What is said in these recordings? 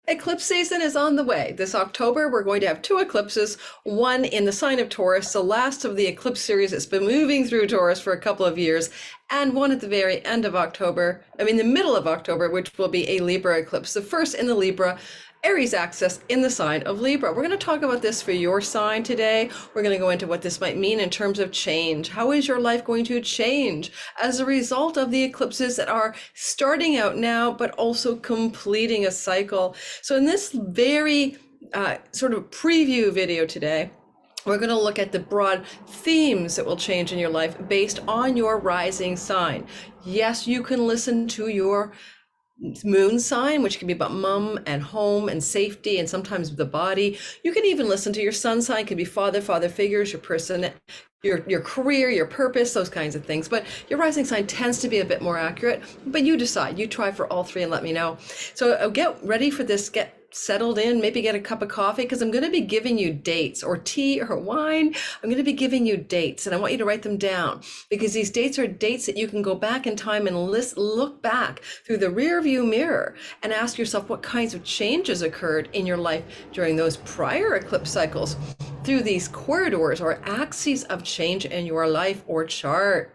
Eclipse season is on the way. This October, we're going to have two eclipses, one in the sign of Taurus, the last of the eclipse series that's been moving through Taurus for a couple of years, and one at the very end of October, the middle of October, which will be a Libra eclipse, the first in the Libra Aries axis in the sign of Libra. We're going to talk about this for your sign today. We're going to go into what this might mean in terms of change. How is your life going to change as a result of the eclipses that are starting out now, but also completing a cycle? So in this very sort of preview video today, we're going to look at the broad themes that will change in your life based on your rising sign. Yes, you can listen to your moon sign, which can be about mom and home and safety and sometimes the body. You can even listen to your sun sign, could be father figures, your person, your career, your purpose, those kinds of things. But your rising sign tends to be a bit more accurate, but you decide. You try for all three and let me know. So get ready for this, get settled in, maybe get a cup of coffee, because I'm going to be giving you dates or tea or wine. I'm going to be giving you dates, and I want you to write them down, because these dates are dates that you can go back in time and look back through the rear view mirror and ask yourself what kinds of changes occurred in your life during those prior eclipse cycles through these corridors or axes of change in your life or chart.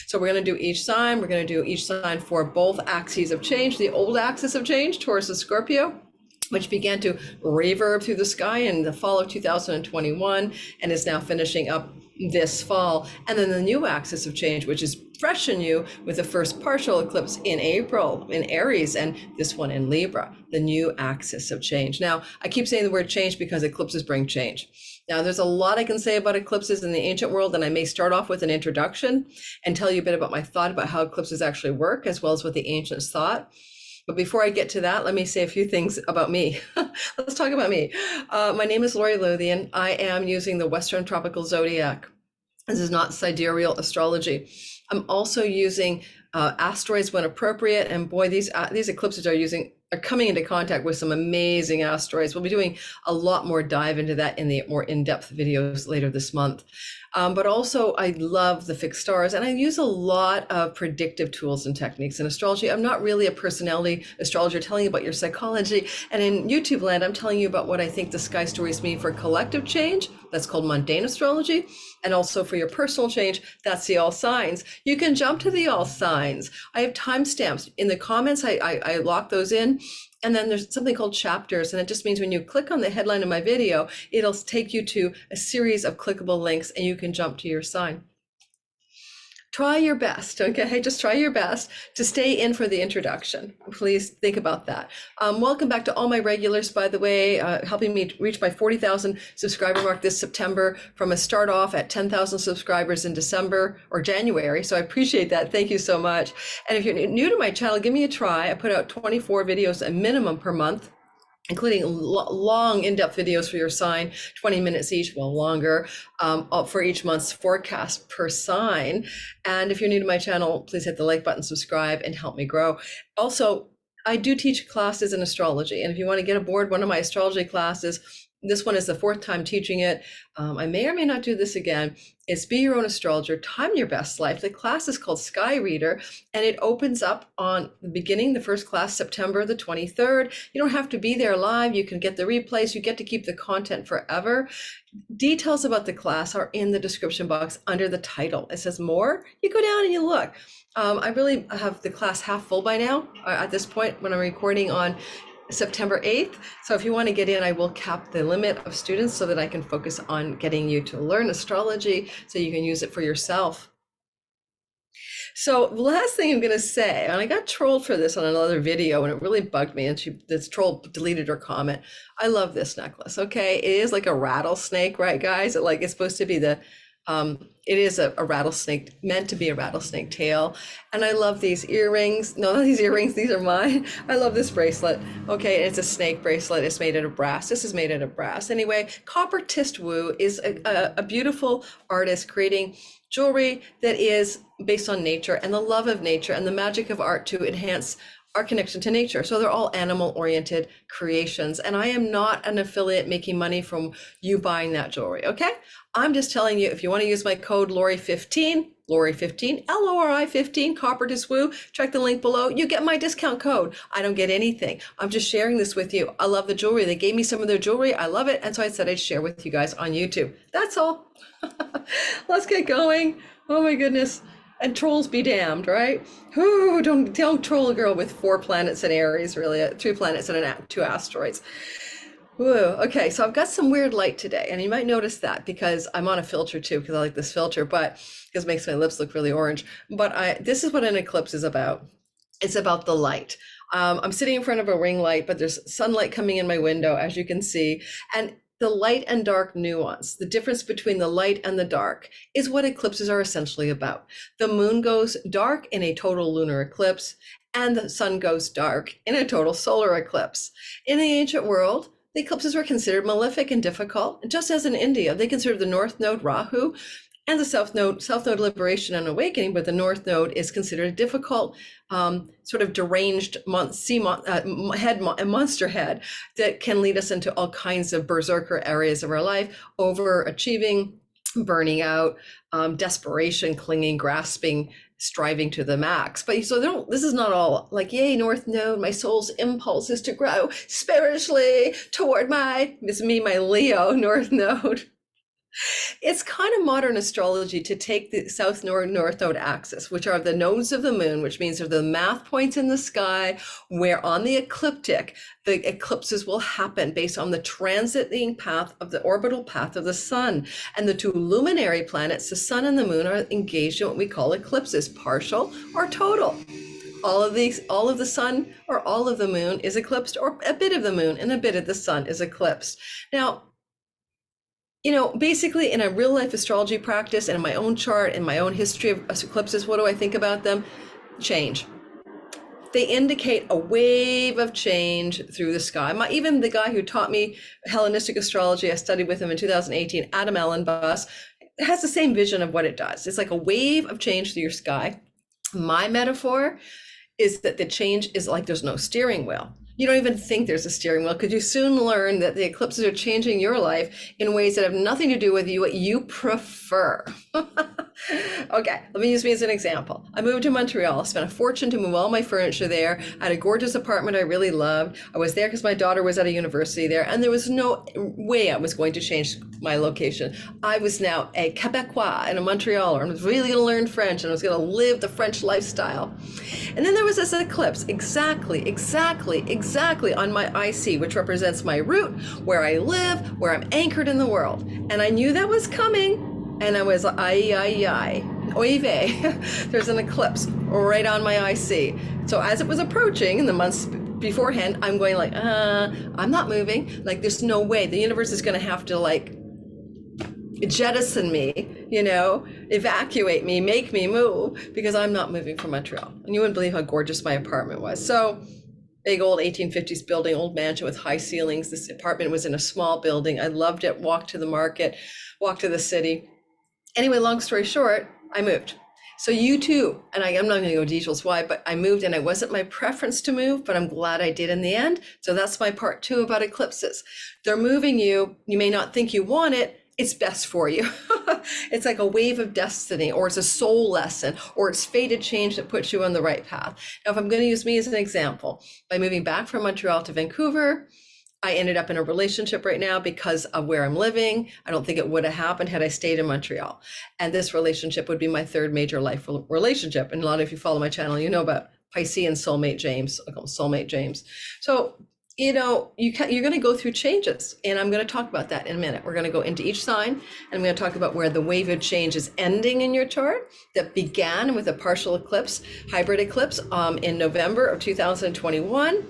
So we're going to do each sign. We're going to do each sign for both axes of change, the old axis of change, Taurus and Scorpio, which began to reverb through the sky in the fall of 2021 and is now finishing up this fall. And then the new axis of change, which is fresh in you with the first partial eclipse in April in Aries and this one in Libra, the new axis of change. Now, I keep saying the word change because eclipses bring change. Now, there's a lot I can say about eclipses in the ancient world, and I may start off with an introduction and tell you a bit about my thought about how eclipses actually work, as well as what the ancients thought. But before I get to that, let me say a few things about me. Let's talk about me. My name is Lori Lothian. I am using the Western Tropical Zodiac. This is not sidereal astrology. I'm also using asteroids when appropriate. And boy, these eclipses are coming into contact with some amazing asteroids. We'll be doing a lot more dive into that in the more in-depth videos later this month. But also I love the fixed stars, and I use a lot of predictive tools and techniques in astrology. I'm not really a personality astrologer telling you about your psychology. And in YouTube land, I'm telling you about what I think the sky stories mean for collective change. That's called mundane astrology. And also for your personal change, that's the all signs. You can jump to the all signs. I have timestamps in the comments. I lock those in. And then there's something called chapters, and it just means when you click on the headline of my video, it'll take you to a series of clickable links and you can jump to your sign. Try your best, okay? Just try your best to stay in for the introduction. Please think about that. Welcome back to all my regulars, by the way, helping me reach my 40,000 subscriber mark this September from a start off at 10,000 subscribers in December or January. So I appreciate that. Thank you so much. And if you're new to my channel, give me a try. I put out 24 videos a minimum per month, including long in-depth videos for your sign, 20 minutes each, well longer, for each month's forecast per sign. And if you're new to my channel, please hit the like button, subscribe, and help me grow. Also, I do teach classes in astrology. And if you want to get aboard one of my astrology classes, this one is the fourth time teaching it. I may or may not do this again. It's Be Your Own Astrologer, Time Your Best Life. The class is called Sky Reader, and it opens up on the beginning, the first class, September the 23rd. You don't have to be there live. You can get the replays. You get to keep the content forever. Details about the class are in the description box under the title. It says more. You go down and you look. I really have the class half full by now at this point when I'm recording on September 8th. So if you want to get in, I will cap the limit of students so that I can focus on getting you to learn astrology so you can use it for yourself. So the last thing I'm going to say, and I got trolled for this on another video and it really bugged me, and this troll deleted her comment. I love this necklace. Okay. It is like a rattlesnake, right guys? It's supposed to be it is a rattlesnake, meant to be a rattlesnake tail. And I love these earrings. No, not these earrings, these are mine. I love this bracelet. Okay, it's a snake bracelet. It's made out of brass. This is made out of brass. Anyway, Copper Tist Wu is a beautiful artist creating jewelry that is based on nature and the love of nature and the magic of art to enhance our connection to nature. So they're all animal oriented creations. And I am not an affiliate making money from you buying that jewelry. Okay. I'm just telling you, if you want to use my code Lori15, Lori15, LORI15, Copper to Swoo, check the link below. You get my discount code. I don't get anything. I'm just sharing this with you. I love the jewelry. They gave me some of their jewelry. I love it. And so I said I'd share with you guys on YouTube. That's all. Let's get going. Oh my goodness. And trolls be damned, right? Ooh, don't troll a girl with 4 planets in Aries, really, 2 planets and 2 asteroids. Ooh, okay, so I've got some weird light today, and you might notice that because I'm on a filter too, because I like this filter, but because it makes my lips look really orange. But this is what an eclipse is about. It's about the light. I'm sitting in front of a ring light, but there's sunlight coming in my window, as you can see, and the light and dark nuance, the difference between the light and the dark, is what eclipses are essentially about. The moon goes dark in a total lunar eclipse, and the sun goes dark in a total solar eclipse. In the ancient world, the eclipses were considered malefic and difficult, just as in India, they considered the north node Rahu and the south node liberation and awakening, but the north node is considered a difficult, sort of deranged monster head that can lead us into all kinds of berserker areas of our life, overachieving, burning out, desperation, clinging, grasping, striving to the max. But so this is not all like, yay, north node, my soul's impulse is to grow spiritually toward my Leo north node. It's kind of modern astrology to take the south north node axis, which are the nodes of the moon, which means they're the math points in the sky where on the ecliptic, the eclipses will happen based on the transiting path of the orbital path of the sun. And the 2 luminary planets, the sun and the moon, are engaged in what we call eclipses, partial or total. All of the sun or all of the moon is eclipsed, or a bit of the moon and a bit of the sun is eclipsed. Now, basically in a real life astrology practice and in my own chart and my own history of eclipses, what do I think about them? Change. They indicate a wave of change through the sky. Even the guy who taught me Hellenistic astrology, I studied with him in 2018, Adam Ellenbus, has the same vision of what it does. It's like a wave of change through your sky. My metaphor is that the change is like there's no steering wheel. You don't even think there's a steering wheel because you soon learn that the eclipses are changing your life in ways that have nothing to do with you, what you prefer. Okay, let me use me as an example. I moved to Montreal, spent a fortune to move all my furniture there. I had a gorgeous apartment I really loved. I was there because my daughter was at a university there, and there was no way I was going to change my location. I was now a Quebecois and a Montrealer, and I was really going to learn French, and I was going to live the French lifestyle. And then there was this eclipse, exactly on my IC, which represents my root, where I live, where I'm anchored in the world. And I knew that was coming. And I was, oy vey, there's an eclipse right on my IC. So as it was approaching in the months beforehand, I'm going like, I'm not moving. Like, there's no way. The universe is going to have to like jettison me, evacuate me, make me move, because I'm not moving from Montreal. And you wouldn't believe how gorgeous my apartment was. So big old 1850s building, old mansion with high ceilings. This apartment was in a small building. I loved it. Walked to the market, walked to the city. Anyway, long story short, I moved. So you too, and I'm not going to go details why, but I moved, and it wasn't my preference to move, but I'm glad I did in the end. So that's my part 2 about eclipses. They're moving you. You may not think you want it. It's best for you. It's like a wave of destiny, or it's a soul lesson, or it's fated change that puts you on the right path. Now, if I'm going to use me as an example, by moving back from Montreal to Vancouver, I ended up in a relationship right now because of where I'm living. I don't think it would have happened had I stayed in Montreal. And this relationship would be my 3rd major life relationship. And a lot of you follow my channel, you know about Pisces and soulmate James. I call him soulmate James. So, you're going to go through changes. And I'm going to talk about that in a minute. We're going to go into each sign, and I'm going to talk about where the wave of change is ending in your chart that began with a partial eclipse, hybrid eclipse in November of 2021.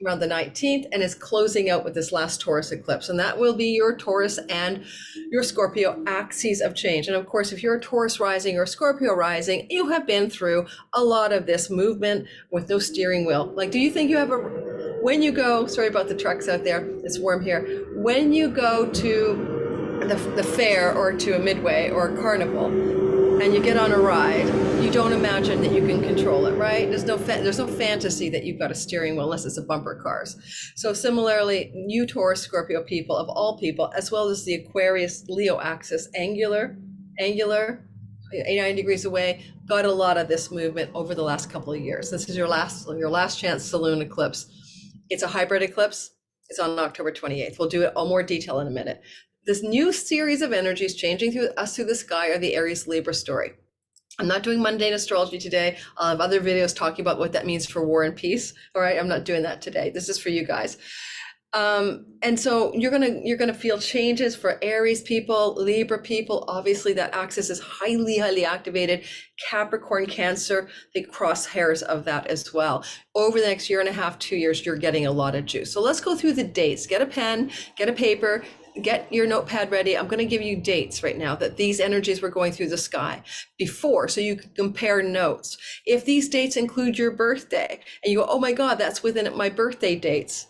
Around the 19th, and is closing out with this last Taurus eclipse. And that will be your Taurus and your Scorpio axes of change. And of course, if you're a Taurus rising or Scorpio rising, you have been through a lot of this movement with no steering wheel. Like, do you think you have when you go, sorry about the trucks out there, it's warm here. When you go to the fair or to a midway or a carnival, and you get on a ride, you don't imagine that you can control it, right? There's no fantasy that you've got a steering wheel unless it's a bumper cars. So similarly, you Taurus, Scorpio people of all people, as well as the Aquarius Leo axis, angular, 89 degrees away, got a lot of this movement over the last couple of years. This is your last chance to lunar eclipse. It's a hybrid eclipse. It's on October 28th. We'll do it all more detail in a minute. This new series of energies changing through the sky are the Aries Libra story. I'm not doing mundane astrology today. I'll have other videos talking about what that means for war and peace. All right, I'm not doing that today. This is for you guys. And so you're gonna feel changes for Aries people, Libra people. Obviously, that axis is highly activated. Capricorn, Cancer, the crosshairs of that as well. Over the next year and a half, 2 years, you're getting a lot of juice. So let's go through the dates. Get a pen, get a paper, get your notepad ready. I'm going to give you dates right now that these energies were going through the sky before, so you can compare notes. If these dates include your birthday and you go, oh my God, that's within my birthday dates,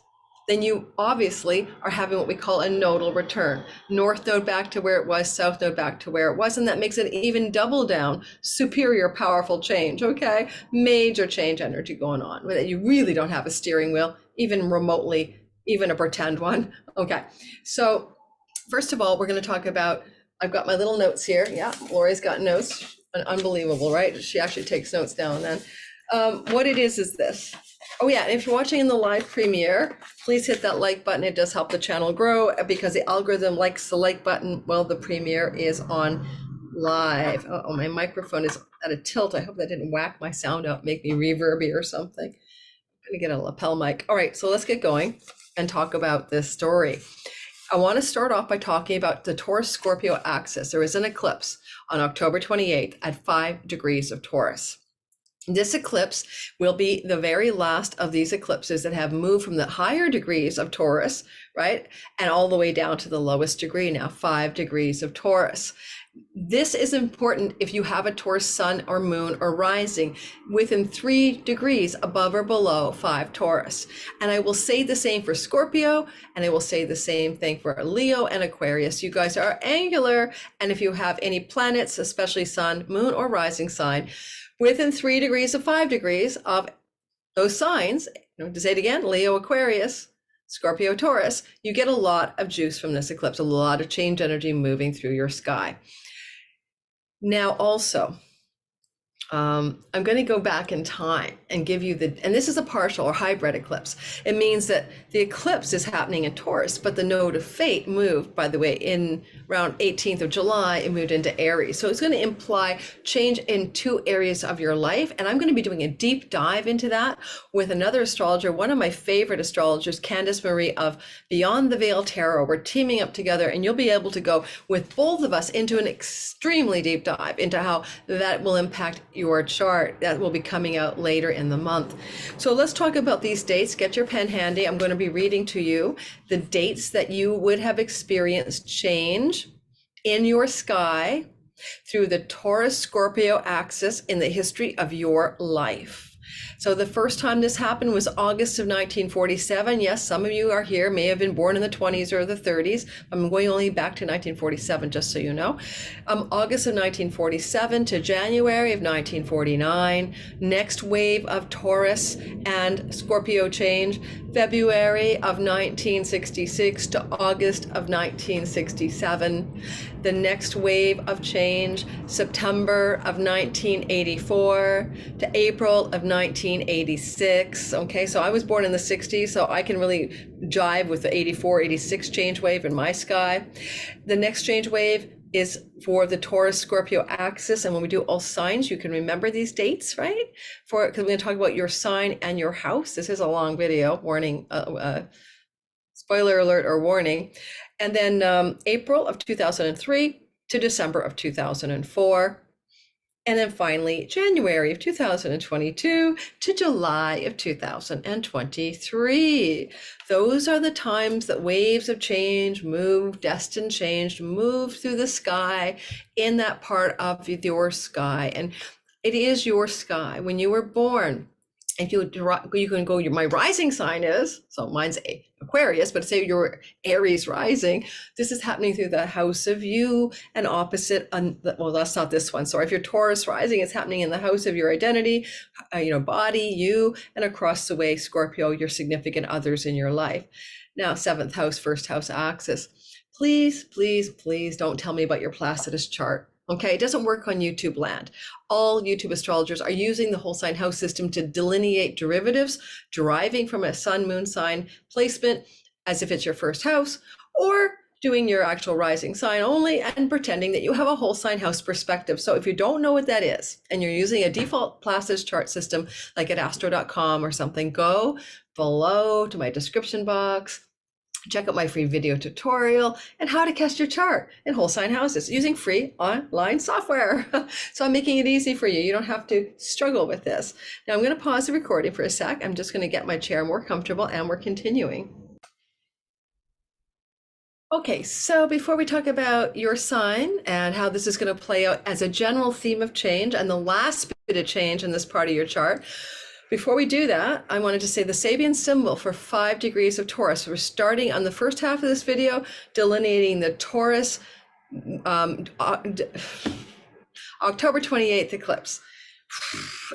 then you obviously are having what we call a nodal return. North node back to where it was, south node back to where it was, and that makes it even double down, superior, powerful change, okay? Major change energy going on, that you really don't have a steering wheel, even remotely, even a pretend one, okay? So first of all, we're gonna talk about, I've got my little notes here. Yeah, Lori's got notes, unbelievable, right? She actually takes notes now and then. What it is this. Oh yeah, and if you're watching in the live premiere, please hit that like button. It does help the channel grow because the algorithm likes the like button while the premiere is on live. Oh, my microphone is at a tilt. I hope that didn't whack my sound out, make me reverby or something. I'm gonna get a lapel mic. All right, so let's get going and talk about this story. I want to start off by talking about the Taurus Scorpio axis. There is an eclipse on October 28th at 5 degrees of Taurus. This eclipse will be the very last of these eclipses that have moved from the higher degrees of Taurus, right? And all the way down to the lowest degree now, 5 degrees of Taurus. This is important if you have a Taurus sun or moon or rising within 3 degrees above or below 5 Taurus. And I will say the same for Scorpio, and I will say the same thing for Leo and Aquarius. You guys are angular, and if you have any planets, especially sun, moon, or rising sign, within 3 degrees of 5 degrees of those signs, to say it again, Leo, Aquarius, Scorpio, Taurus, you get a lot of juice from this eclipse, a lot of change energy moving through your sky. Now also, I'm going to go back in time and give you and this is a partial or hybrid eclipse. It means that the eclipse is happening in Taurus, but the node of fate moved, by the way, in around 18th of July, it moved into Aries. So it's going to imply change in 2 areas of your life. And I'm going to be doing a deep dive into that with another astrologer, one of my favorite astrologers, Candice Marie of Beyond the Veil Tarot. We're teaming up together, and you'll be able to go with both of us into an extremely deep dive into how that will impact your chart. That will be coming out later in the month. So let's talk about these dates. Get your pen handy. I'm going to be reading to you the dates that you would have experienced change in your sky through the Taurus Scorpio axis in the history of your life. So the first time this happened was August of 1947. Yes, some of you are here, may have been born in the 20s or the 30s. I'm going only back to 1947, just so you know. August of 1947 to January of 1949. Next wave of Taurus and Scorpio change, February of 1966 to August of 1967. The next wave of change, September of 1984 to April of 1986. Okay, so I was born in the 60s, so I can really jive with the 84, 86 change wave in my sky. The next change wave is for the Taurus Scorpio axis. And when we do all signs, you can remember these dates, right? Because we're going to talk about your sign and your house. This is a long video, warning, spoiler alert or warning. And then April of 2003 to December of 2004. And then finally, January of 2022 to July of 2023. Those are the times that waves of change move, destined change, move through the sky in that part of your sky. And it is your sky. When you were born, if you can go, my rising sign is, so mine's Aquarius, but say your Aries rising, this is happening through the house of you and opposite, well, that's not this one. So if you're Taurus rising, it's happening in the house of your identity, body, you, and across the way, Scorpio, your significant others in your life. Now, 7th house, 1st house axis. Please, please, please don't tell me about your Placidus chart. Okay, it doesn't work on YouTube land. All YouTube astrologers are using the whole sign house system to delineate derivatives deriving from a sun moon sign placement as if it's your 1st house, or doing your actual rising sign only and pretending that you have a whole sign house perspective. So if you don't know what that is and you're using a default Placidus chart system like at astro.com or something, go below to my description box. Check out my free video tutorial and how to cast your chart in whole sign houses using free online software. So I'm making it easy for you. You don't have to struggle with this. Now I'm going to pause the recording for a sec. I'm just going to get my chair more comfortable and we're continuing. Okay, so before we talk about your sign and how this is going to play out as a general theme of change and the last bit of change in this part of your chart, before we do that, I wanted to say the Sabian symbol for 5 degrees of Taurus. We're starting on the first half of this video, delineating the Taurus October 28th eclipse.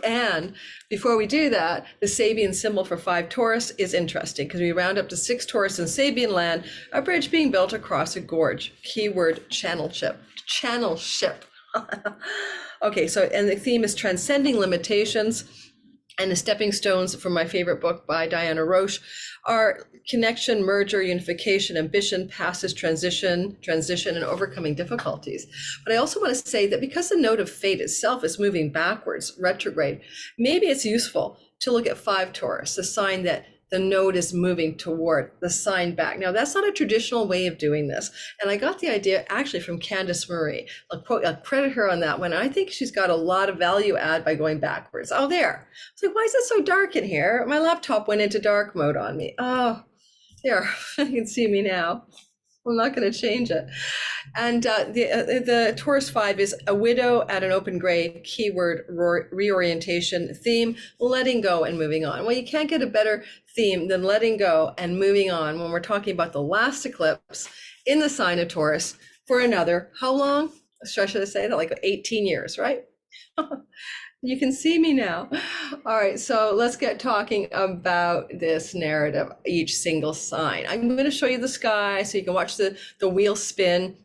And before we do that, the Sabian symbol for 5 Taurus is interesting because we round up to 6 Taurus in Sabian land, a bridge being built across a gorge. Keyword channel ship. Channel ship. Okay, so, and the theme is transcending limitations. And the stepping stones from my favorite book by Diana Roche are connection, merger, unification, ambition, passage, transition, and overcoming difficulties. But I also want to say that because the node of fate itself is moving backwards, retrograde, maybe it's useful to look at 5 Taurus, the sign that the node is moving toward the sign back. Now, that's not a traditional way of doing this. And I got the idea actually from Candace Murray. I'll credit her on that one. I think she's got a lot of value add by going backwards. Oh, there. It's like, why is it so dark in here? My laptop went into dark mode on me. Oh, there. You can see me now. I'm not going to change it. And the Taurus 5 is a widow at an open grave, keyword reorientation, theme, letting go and moving on. Well, you can't get a better theme than letting go and moving on when we're talking about the last eclipse in the sign of Taurus for another, how long? Should I say that? Like 18 years, right? You can see me now. All right, so let's get talking about this narrative, each single sign. I'm going to show you the sky so you can watch the wheel spin.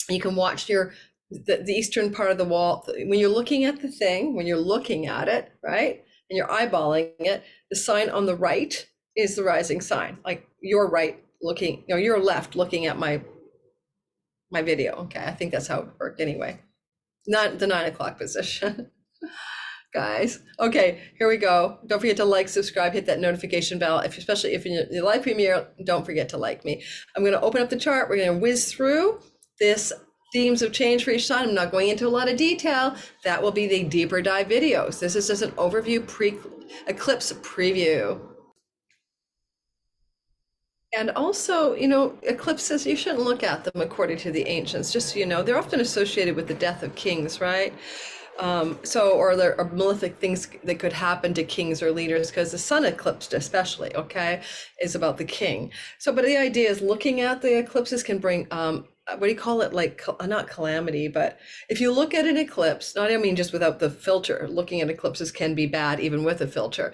You can watch the eastern part of the wall. When you're looking at the thing, when you're looking at it, right, and you're eyeballing it, the sign on the right is the rising sign. Like you're right looking, you're left looking at my video. Okay, I think that's how it worked anyway. Not the 9 o'clock position. Guys, okay, here we go. Don't forget to like, subscribe, hit that notification bell. Especially if you're in your live premiere, don't forget to like me. I'm going to open up the chart. We're going to whiz through this themes of change for each sign. I'm not going into a lot of detail. That will be the deeper dive videos. This is just an overview eclipse preview. And also, eclipses, you shouldn't look at them according to the ancients. Just so you know, they're often associated with the death of kings, right? Or there are malefic things that could happen to kings or leaders because the sun eclipsed especially, okay, is about the king. But the idea is looking at the eclipses can bring, what do you call it? Like, not calamity, but if you look at an eclipse, I mean just without the filter, looking at eclipses can be bad even with a filter,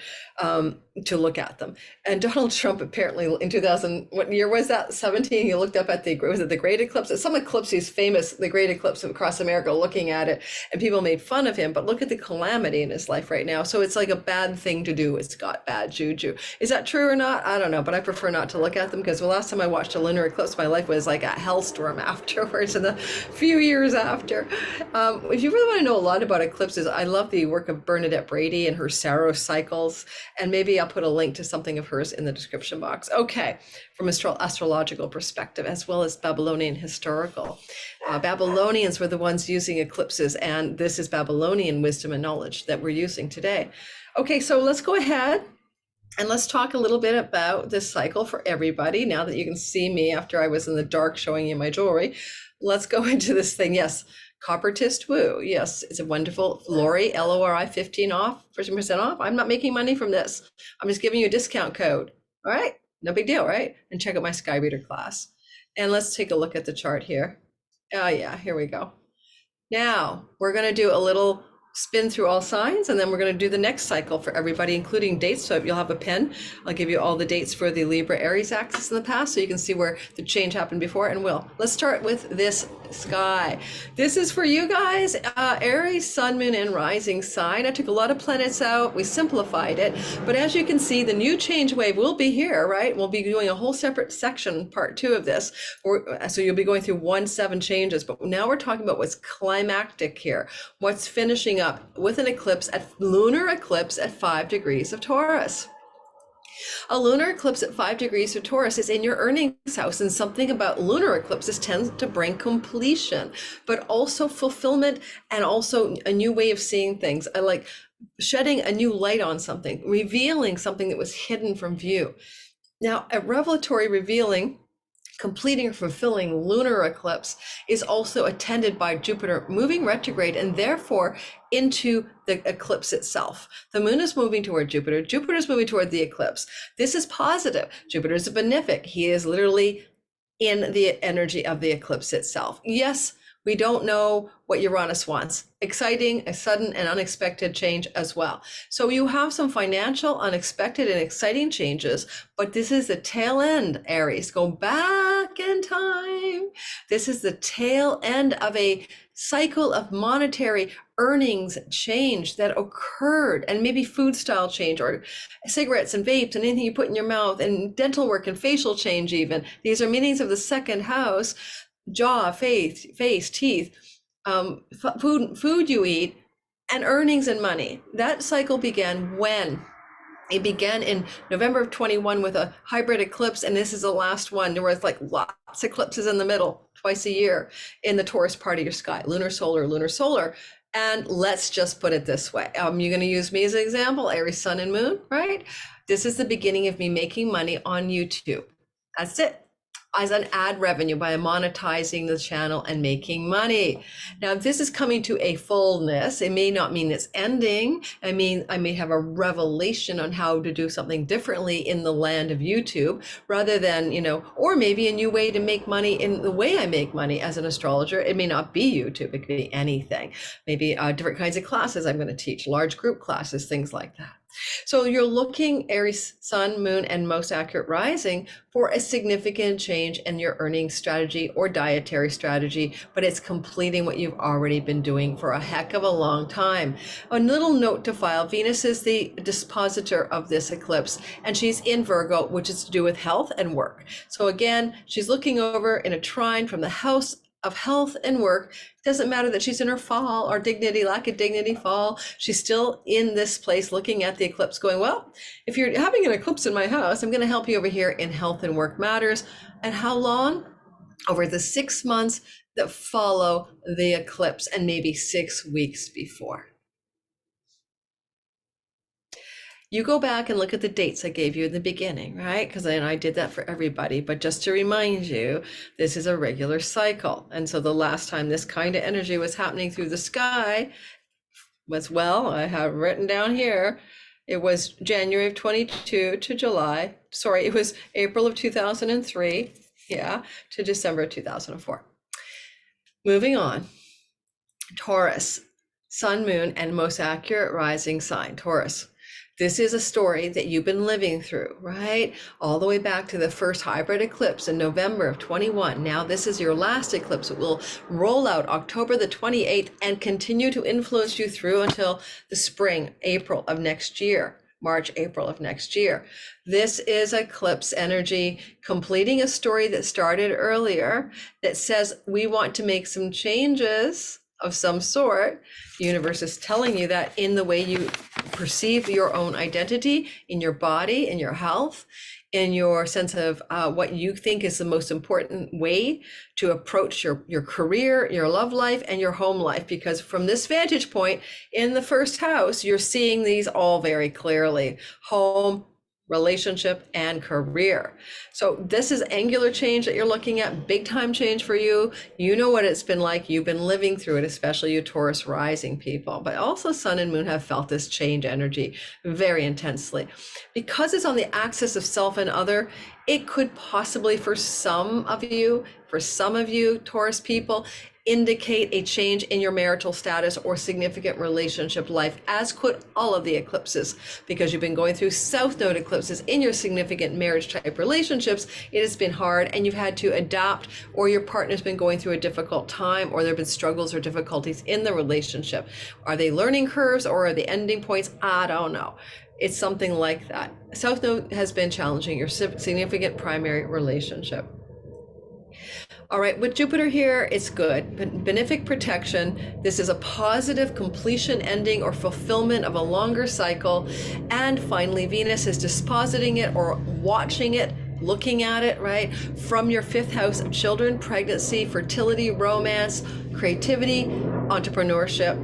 to look at them. And Donald Trump apparently in 2000, what year was that? 17, he looked up at was it the Great Eclipse? Some eclipse, he's famous, the Great Eclipse across America, looking at it, and people made fun of him, but look at the calamity in his life right now. So it's like a bad thing to do. It's got bad juju. Is that true or not? I don't know, but I prefer not to look at them because the last time I watched a lunar eclipse, my life was like a hellstorm afterwards and the few years after. If you really want to know a lot about eclipses, I love the work of Bernadette Brady and her Saros cycles, and maybe I'll put a link to something of hers in the description box. Okay, from astrological perspective, as well as Babylonian historical. Babylonians were the ones using eclipses, and this is Babylonian wisdom and knowledge that we're using today. Okay, so let's go ahead and let's talk a little bit about this cycle for everybody. Now that you can see me after I was in the dark showing you my jewelry, let's go into this thing. Yes, Copper Tist Woo. Yes, it's a wonderful Lori, Lori, 15 off, 15% off. I'm not making money from this. I'm just giving you a discount code. All right, no big deal, right? And check out my Sky Reader class. And let's take a look at the chart here. Oh yeah, here we go. Now we're going to do a little spin through all signs, and then we're going to do the next cycle for everybody, including dates. So if you'll have a pen, I'll give you all the dates for the Libra Aries axis in the past, so you can see where the change happened before. And let's start with this sky. This is for you guys, Aries, Sun, Moon, and Rising sign. I took a lot of planets out. We simplified it, but as you can see, the new change wave will be here, right? We'll be doing a whole separate section, part 2 of this, so you'll be going through 1-7 changes. But now we're talking about what's climactic here, what's finishing up with an eclipse, lunar eclipse at 5 degrees of Taurus. A lunar eclipse at 5 degrees of Taurus is in your earnings house, and something about lunar eclipses tends to bring completion, but also fulfillment, and also a new way of seeing things, like shedding a new light on something, revealing something that was hidden from view. Now, a revelatory, revealing, completing or fulfilling lunar eclipse is also attended by Jupiter moving retrograde, and therefore into the eclipse itself. The moon is moving toward Jupiter. Jupiter is moving toward the eclipse. This is positive. Jupiter is a benefic. He is literally in the energy of the eclipse itself. Yes, we don't know what Uranus wants. Exciting, a sudden and unexpected change as well. So you have some financial, unexpected and exciting changes, but this is the tail end, Aries. Go back in time. This is the tail end of a cycle of monetary earnings change that occurred, and maybe food style change, or cigarettes and vapes and anything you put in your mouth, and dental work and facial change even. These are meanings of the second house. Jaw, face, teeth, food you eat, and earnings and money. That cycle began when? It began in November of 21 with a hybrid eclipse, and this is the last one. There was like lots of eclipses in the middle, twice a year in the Taurus part of your sky, lunar, solar, lunar, solar. And let's just put it this way. You're going to use me as an example, Aries, Sun, and Moon, right? This is the beginning of me making money on YouTube. That's it. As an ad revenue by monetizing the channel and making money. Now, if this is coming to a fullness, it may not mean it's ending. I mean, I may have a revelation on how to do something differently in the land of YouTube, rather than, or maybe a new way to make money in the way I make money as an astrologer. It may not be YouTube, it could be anything. Maybe different kinds of classes I'm going to teach, large group classes, things like that. So you're looking, Aries, Sun, Moon, and most accurate rising, for a significant change in your earning strategy or dietary strategy, but it's completing what you've already been doing for a heck of a long time. A little note to file: Venus is the dispositor of this eclipse, and she's in Virgo, which is to do with health and work. So again, she's looking over in a trine from the house of health and work. It doesn't matter that she's in her fall or dignity, lack of dignity fall. She's still in this place looking at the eclipse going, well, if you're having an eclipse in my house, I'm going to help you over here in health and work matters. And how long? Over the 6 months that follow the eclipse, and maybe 6 weeks before. You go back and look at the dates I gave you in the beginning, right? Because I did that for everybody. But just to remind you, this is a regular cycle. And so the last time this kind of energy was happening through the sky was, well, I have written down here, it was January of 22 to July. Sorry, it was April of 2003, to December of 2004. Moving on, Taurus, Sun, Moon, and most accurate rising sign, Taurus. This is a story that you've been living through, right? All the way back to the first hybrid eclipse in November of 21. Now this is your last eclipse. It will roll out October the 28th and continue to influence you through until the spring, April of next year. March, April of next year. This is eclipse energy completing a story that started earlier that says we want to make some changes of some sort. The universe is telling you that in the way you perceive your own identity, in your body, in your health, in your sense of what you think is the most important way to approach your career, your love life, and your home life. Because from this vantage point in the first house, you're seeing these all very clearly. Home, relationship, and career. So this is angular change that you're looking at, big time change for you. You know what it's been like. You've been living through it, especially you Taurus rising people, but also Sun and Moon have felt this change energy very intensely. Because it's on the axis of self and other, it could possibly for some of you, Taurus people, indicate a change in your marital status or significant relationship life, as could all of the eclipses, because you've been going through south node eclipses in your significant marriage type relationships. It has been hard and you've had to adapt, or your partner's been going through a difficult time, or there have been struggles or difficulties in the relationship. Are they learning curves or are they ending points? I don't know. It's something like that. South node has been challenging your significant primary relationship. All right, with Jupiter here, it's good. Benefic protection. This is a positive completion, ending, or fulfillment of a longer cycle. And finally, Venus is dispositing it or watching it, looking at it, right? From your 5th house of children, pregnancy, fertility, romance, creativity, entrepreneurship,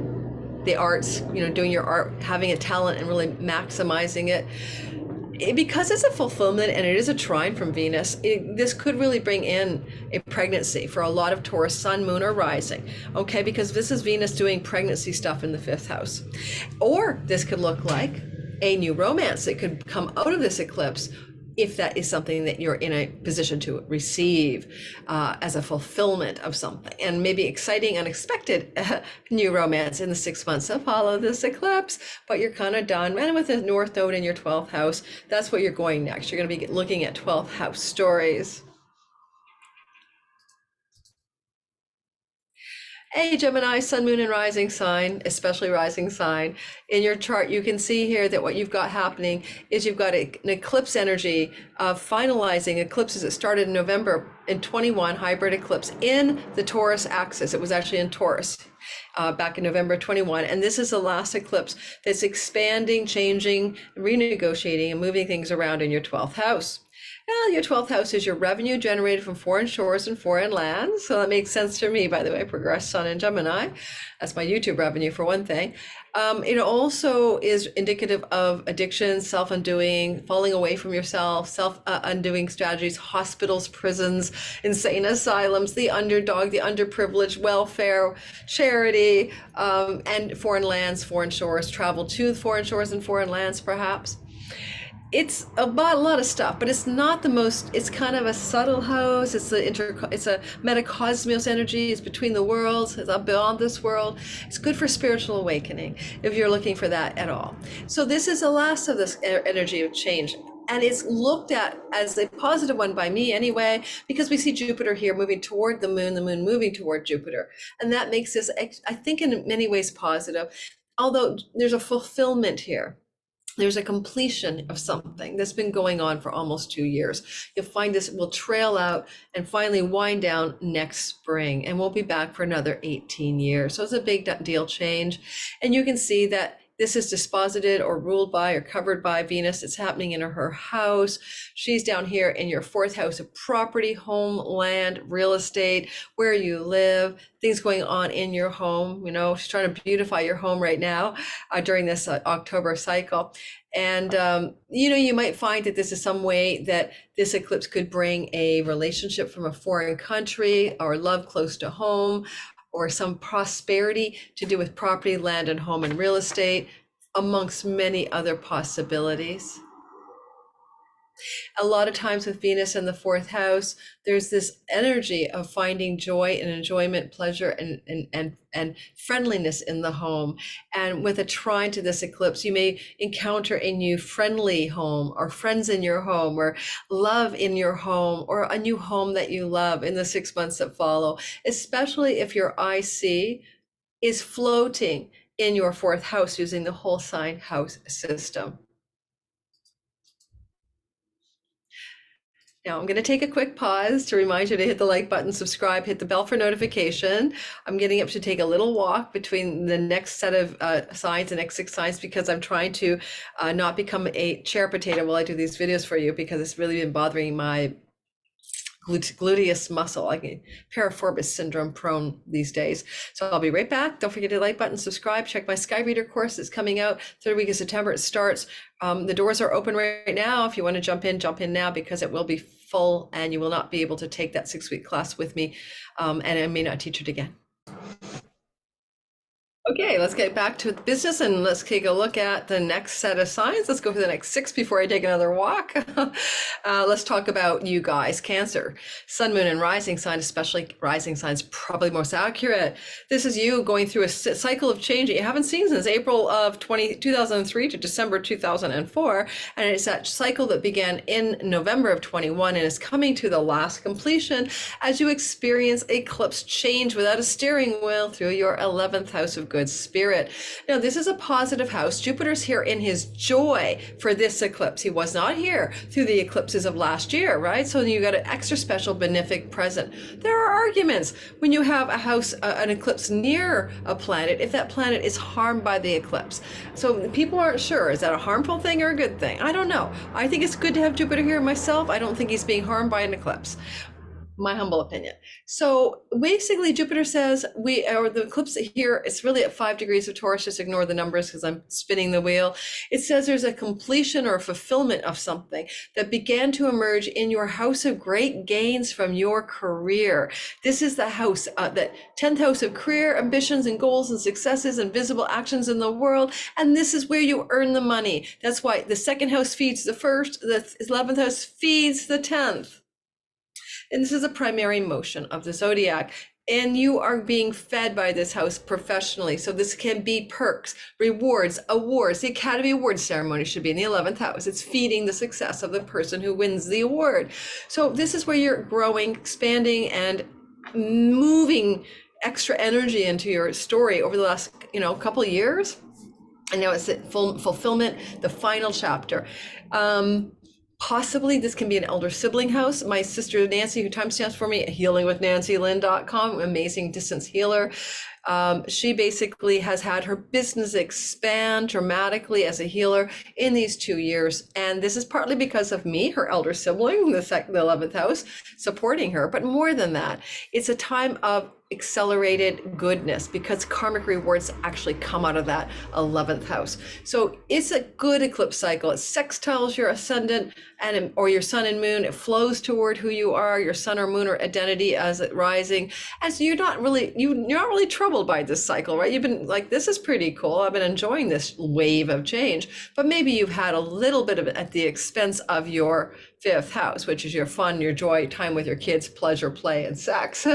the arts, doing your art, having a talent and really maximizing it. Because it's a fulfillment and it is a trine from Venus, this could really bring in a pregnancy for a lot of Taurus, Sun, Moon, or rising, okay? Because this is Venus doing pregnancy stuff in the 5th house. Or this could look like a new romance that could come out of this eclipse, if that is something that you're in a position to receive as a fulfillment of something, and maybe exciting, unexpected new romance in the 6 months that follow this eclipse, but you're kind of done. And with the North Node in your 12th house, that's what you're going next. You're going to be looking at 12th house stories. Hey, Gemini, Sun, Moon, and rising sign, especially rising sign. In your chart, you can see here that what you've got happening is you've got an eclipse energy of finalizing eclipses that started in November in 21, hybrid eclipse in the Taurus axis. It was actually in Taurus back in November 21. And this is the last eclipse that's expanding, changing, renegotiating, and moving things around in your 12th house. Well, your 12th house is your revenue generated from foreign shores and foreign lands. So that makes sense to me, by the way, progress Sun and Gemini. That's my YouTube revenue for one thing. It also is indicative of addiction, self-undoing, falling away from yourself, self-undoing strategies, hospitals, prisons, insane asylums, the underdog, the underprivileged, welfare, charity, and foreign lands, foreign shores, travel to foreign shores and foreign lands, perhaps. It's about a lot of stuff, but it's not the most, it's kind of a subtle house. It's a metacosmos energy. It's between the worlds, it's beyond this world. It's good for spiritual awakening if you're looking for that at all. So this is the last of this energy of change. And it's looked at as a positive one by me anyway, because we see Jupiter here moving toward the moon moving toward Jupiter. And that makes this, I think, in many ways positive, although there's a fulfillment here. There's a completion of something that's been going on for almost 2 years. You'll find this will trail out and finally wind down next spring, and we'll be back for another 18 years. So it's a big deal change. And you can see that this is disposited or ruled by or covered by Venus. It's happening in her house. She's down here in your 4th house of property, home, land, real estate, where you live, things going on in your home. She's trying to beautify your home right now during this October cycle. And, you might find that this is some way that this eclipse could bring a relationship from a foreign country or love close to home, or some prosperity to do with property, land, and home and real estate, amongst many other possibilities. A lot of times with Venus in the 4th house, there's this energy of finding joy and enjoyment, pleasure, and friendliness in the home. And with a trine to this eclipse, you may encounter a new friendly home, or friends in your home, or love in your home, or a new home that you love in the 6 months that follow, especially if your IC is floating in your 4th house using the whole sign house system. Now I'm going to take a quick pause to remind you to hit the like button, subscribe, hit the bell for notification. I'm getting up to take a little walk between the next set of signs, the next 6 signs, because I'm trying to not become a chair potato while I do these videos for you, because it's really been bothering my gluteus muscle, like piriformis syndrome prone these days. So I'll be right back. Don't forget to like button, subscribe, check my Sky Reader course that's coming out. Third week of September it starts. The doors are open right now. If you want to jump in now, because it will be full and you will not be able to take that 6-week class with me. And I may not teach it again. Okay, let's get back to business and let's take a look at the next set of signs. Let's go for the next 6 before I take another walk. Let's talk about you guys. Cancer, sun, moon, and rising sign, especially rising signs, probably most accurate. This is you going through a cycle of change that you haven't seen since April of 2003 to December 2004. And it's that cycle that began in November of 21 and is coming to the last completion as you experience eclipse change without a steering wheel through your 11th house of good spirit. Now, this is a positive house. Jupiter's here in his joy for this eclipse. He was not here through the eclipses of last year, right? So you got an extra special benefic present. There are arguments when you have a house, an eclipse near a planet, if that planet is harmed by the eclipse. So people aren't sure, is that a harmful thing or a good thing? I don't know. I think it's good to have Jupiter here myself. I don't think he's being harmed by an eclipse. My humble opinion. So basically Jupiter says the eclipse here, it's really at 5 degrees of Taurus, just ignore the numbers because I'm spinning the wheel. It says there's a completion or a fulfillment of something that began to emerge in your house of great gains from your career. This is the house, that 10th house of career, ambitions and goals and successes and visible actions in the world. And this is where you earn the money. That's why the second house feeds the first, the 11th house feeds the 10th. And this is a primary motion of the zodiac. And you are being fed by this house professionally. So this can be perks, rewards, awards. The Academy Awards ceremony should be in the 11th house. It's feeding the success of the person who wins the award. So this is where you're growing, expanding, and moving extra energy into your story over the last, couple of years. And now it's the full fulfillment, the final chapter. Possibly this can be an elder sibling house. My sister Nancy, who timestamps for me, healingwithnancylynn.com, amazing distance healer. She basically has had her business expand dramatically as a healer in these 2 years. And this is partly because of me, her elder sibling, the 11th house, supporting her. But more than that, it's a time of accelerated goodness because karmic rewards actually come out of that 11th house. So it's a good eclipse cycle. It sextiles your ascendant or your sun and moon. It flows toward who you are, your sun or moon or identity as it rising. And so you're not really troubled by this cycle, right? You've been like, this is pretty cool. I've been enjoying this wave of change, but maybe you've had a little bit of it at the expense of your 5th house, which is your fun, your joy, time with your kids, pleasure, play, and sex.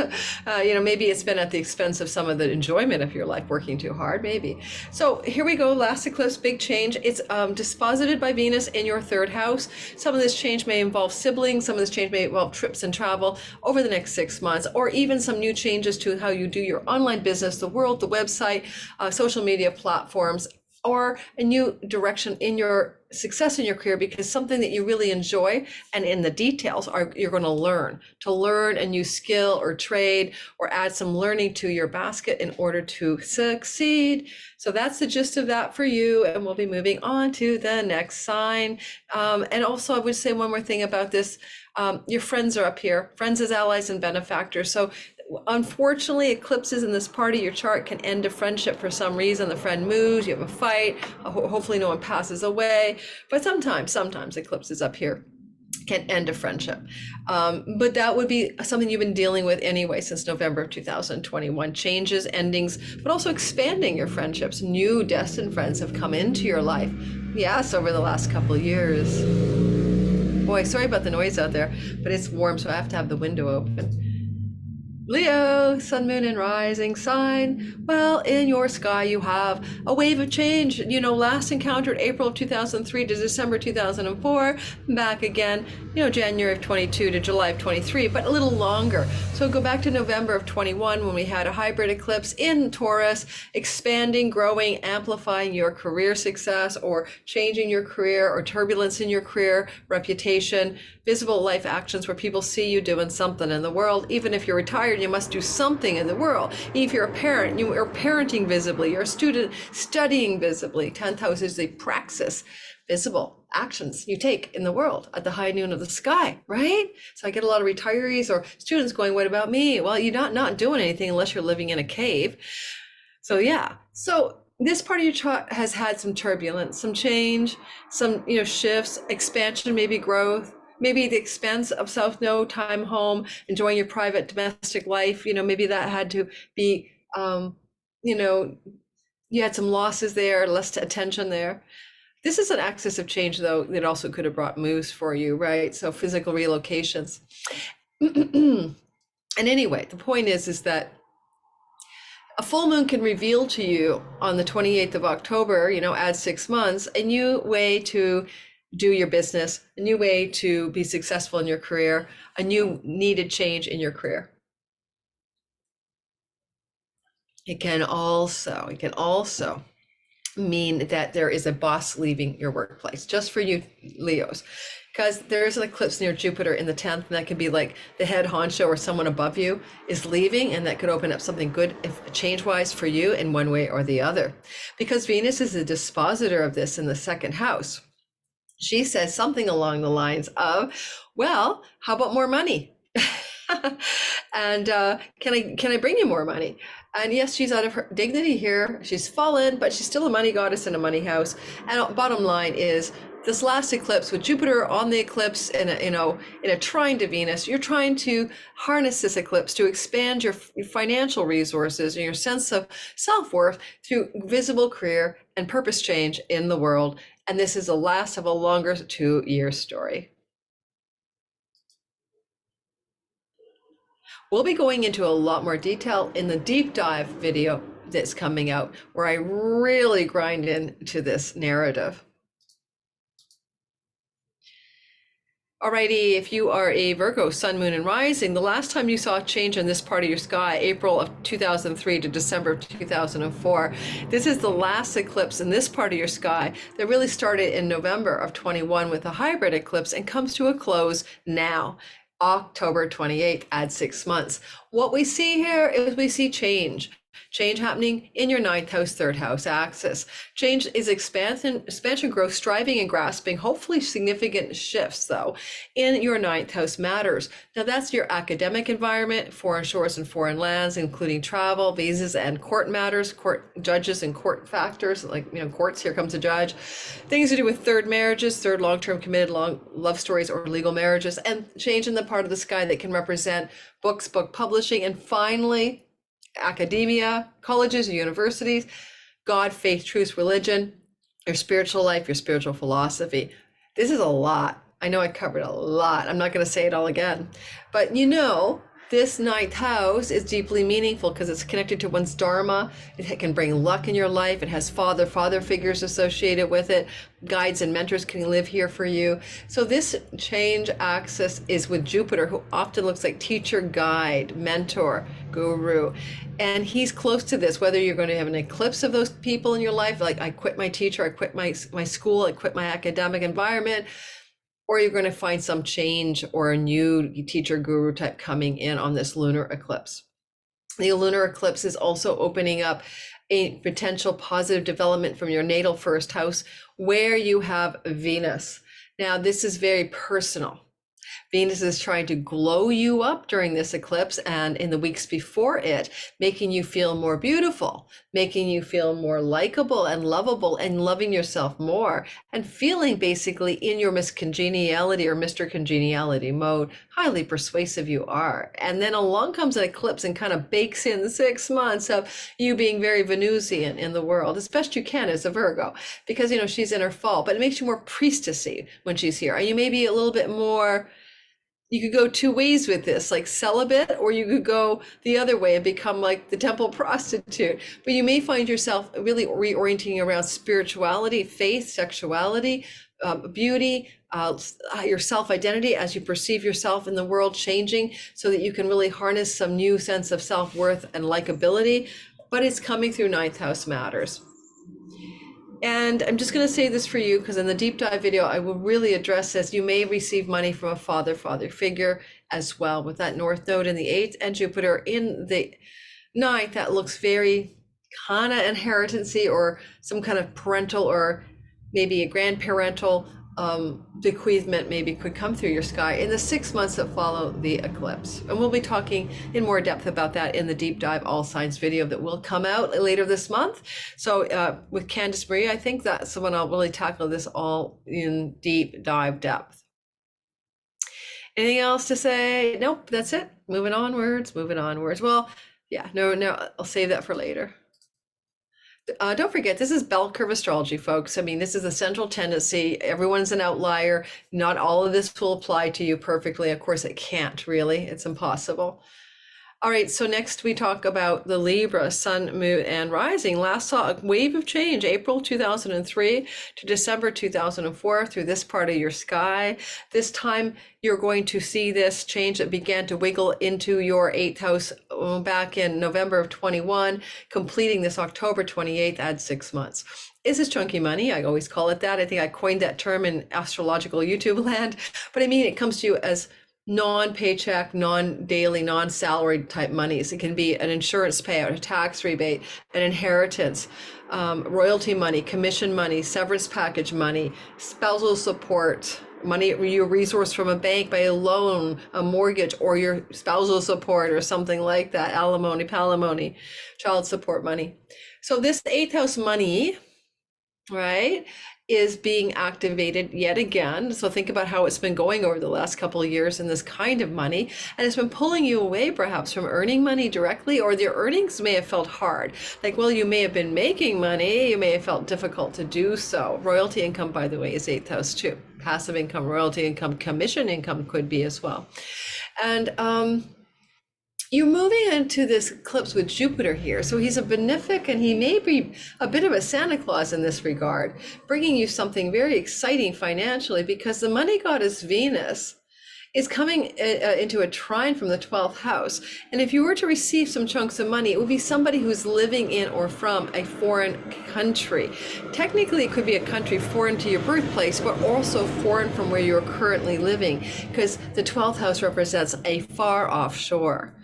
Maybe it's been at the expense of some of the enjoyment of your life, working too hard, maybe. So here we go, last eclipse, big change. It's disposited by Venus in your 3rd house. Some of this change may involve siblings, some of this change may involve trips and travel over the next 6 months, or even some new changes to how you do your online business, the world, the website, social media platforms, or a new direction in your success in your career, because something that you really enjoy and in the details you're going to learn a new skill or trade or add some learning to your basket in order to succeed. So that's the gist of that for you. And we'll be moving on to the next sign. And also I would say one more thing about this. Your friends are up here, friends as allies and benefactors. So unfortunately, eclipses in this part of your chart can end a friendship for some reason. The friend moves, you have a fight, hopefully no one passes away. But sometimes eclipses up here can end a friendship. But that would be something you've been dealing with anyway since November of 2021. Changes, endings, but also expanding your friendships. New destined friends have come into your life. Yes, over the last couple of years. Boy, sorry about the noise out there, but it's warm, so I have to have the window open. Leo, sun, moon, and rising sign. Well, in your sky, you have a wave of change. Last encountered April of 2003 to December 2004, back again, January of 22 to July of 23, but a little longer. So go back to November of 21 when we had a hybrid eclipse in Taurus, expanding, growing, amplifying your career success or changing your career or turbulence in your career, reputation, visible life actions where people see you doing something in the world. Even if you're retired, you must do something in the world. If you're a parent, you are parenting visibly. You're a student studying visibly. 10th house is the praxis, visible. actions you take in the world at the high noon of the sky, right? So I get a lot of retirees or students going, what about me? Well, you're not doing anything unless you're living in a cave. So yeah, so this part of your chart has had some turbulence, some change, some, shifts, expansion, maybe growth, maybe the expense of self, no time home, enjoying your private domestic life. Maybe that had to be, you had some losses there, less attention there. This is an axis of change, though, that also could have brought moves for you, right? So physical relocations. And anyway, the point is that a full moon can reveal to you on the 28th of October, add 6 months, a new way to do your business, a new way to be successful in your career, a new needed change in your career. It can also mean that there is a boss leaving your workplace, just for you Leos, because there is an eclipse near Jupiter in the 10th, and that could be like the head honcho or someone above you is leaving, and that could open up something good if change-wise for you in one way or the other, because Venus is a dispositor of this in the second house. She says something along the lines of, well, how about more money? And can I bring you more money? And yes, she's out of her dignity here. She's fallen, but she's still a money goddess in a money house. And bottom line is, this last eclipse with Jupiter on the eclipse in a trine to Venus, you're trying to harness this eclipse to expand your financial resources and your sense of self-worth through visible career and purpose change in the world. And this is the last of a longer 2-year story. We'll be going into a lot more detail in the deep dive video that's coming out, where I really grind into this narrative. Alrighty, if you are a Virgo, sun, moon, and rising, the last time you saw a change in this part of your sky, April of 2003 to December of 2004, this is the last eclipse in this part of your sky that really started in November of 21 with a hybrid eclipse and comes to a close now. October 28th, add 6 months. What we see here is we see change happening in your 9th house, 3rd house axis. Change is expansion, growth, striving and grasping, hopefully significant shifts though in your 9th house matters. Now that's your academic environment, foreign shores and foreign lands, including travel, visas and court matters, court judges and court factors, like, courts, here comes a judge. Things to do with third marriages, third long-term committed love stories or legal marriages, and change in the part of the sky that can represent books, book publishing, and finally, academia, colleges or universities, God, faith, truth, religion, your spiritual life, your spiritual philosophy. This is a lot. I know I covered a lot. I'm not going to say it all again, but this 9th house is deeply meaningful because it's connected to one's dharma. It can bring luck in your life. It has father figures associated with it. Guides and mentors can live here for you. So this change axis is with Jupiter, who often looks like teacher, guide, mentor, guru. And he's close to this, whether you're going to have an eclipse of those people in your life, like I quit my teacher, I quit my school, I quit my academic environment, or you're going to find some change or a new teacher guru type coming in on this lunar eclipse. The lunar eclipse is also opening up a potential positive development from your natal 1st house where you have Venus. Now, this is very personal. Venus is trying to glow you up during this eclipse and in the weeks before it, making you feel more beautiful, making you feel more likable and lovable and loving yourself more and feeling basically in your Miss Congeniality or Mr. Congeniality mode, highly persuasive you are. And then along comes an eclipse and kind of bakes in 6 months of you being very Venusian in the world, as best you can as a Virgo, because, she's in her fall, but it makes you more priestessy when she's here. And you may be a little bit more, you could go 2 ways with this, like celibate, or you could go the other way and become like the temple prostitute. But you may find yourself really reorienting around spirituality, faith, sexuality, beauty, your self-identity as you perceive yourself in the world changing so that you can really harness some new sense of self-worth and likability. But it's coming through 9th house matters. And I'm just going to say this for you because in the deep dive video, I will really address this. You may receive money from a father figure as well with that North Node in the 8th and Jupiter in the 9th. That looks very kind of inheritancy or some kind of parental or maybe a grandparental bequeathment maybe could come through your sky in the 6 months that follow the eclipse. And we'll be talking in more depth about that in the deep dive all signs video that will come out later this month. So with Candice Marie, I think that's when I'll really tackle this all in deep dive depth. Anything else to say? Nope, that's it. Moving onwards. Well, yeah, no, I'll save that for later. Don't forget, this is bell curve astrology, folks. I mean, this is a central tendency. Everyone's an outlier. Not all of this will apply to you perfectly. Of course, it can't really. It's impossible. All right, so next we talk about the Libra, Sun, Moon, and Rising. Last saw a wave of change, April 2003 to December 2004 through this part of your sky. This time you're going to see this change that began to wiggle into your 8th house back in November of 21, completing this October 28th, add 6 months. Is this chunky money? I always call it that. I think I coined that term in astrological YouTube land, but I mean, it comes to you as non-paycheck, non-daily, non-salaried type monies. It can be an insurance payout, a tax rebate, an inheritance, royalty money, commission money, severance package money, spousal support, money, your resource from a bank by a loan, a mortgage, or your spousal support or something like that, alimony, palimony, child support money. So this 8th house money, right, is being activated yet again. So think about how it's been going over the last couple of years in this kind of money, and it's been pulling you away perhaps from earning money directly, or your earnings may have felt hard. Like, well, you may have been making money, you may have felt difficult to do so. Royalty income, by the way, is 8th house too. Passive income, royalty income, commission income could be as well. And you're moving into this eclipse with Jupiter here. So he's a benefic, and he may be a bit of a Santa Claus in this regard, bringing you something very exciting financially, because the money goddess Venus is coming into a trine from the 12th house. And if you were to receive some chunks of money, it would be somebody who's living in or from a foreign country. Technically, it could be a country foreign to your birthplace, but also foreign from where you're currently living, because the 12th house represents a far offshore.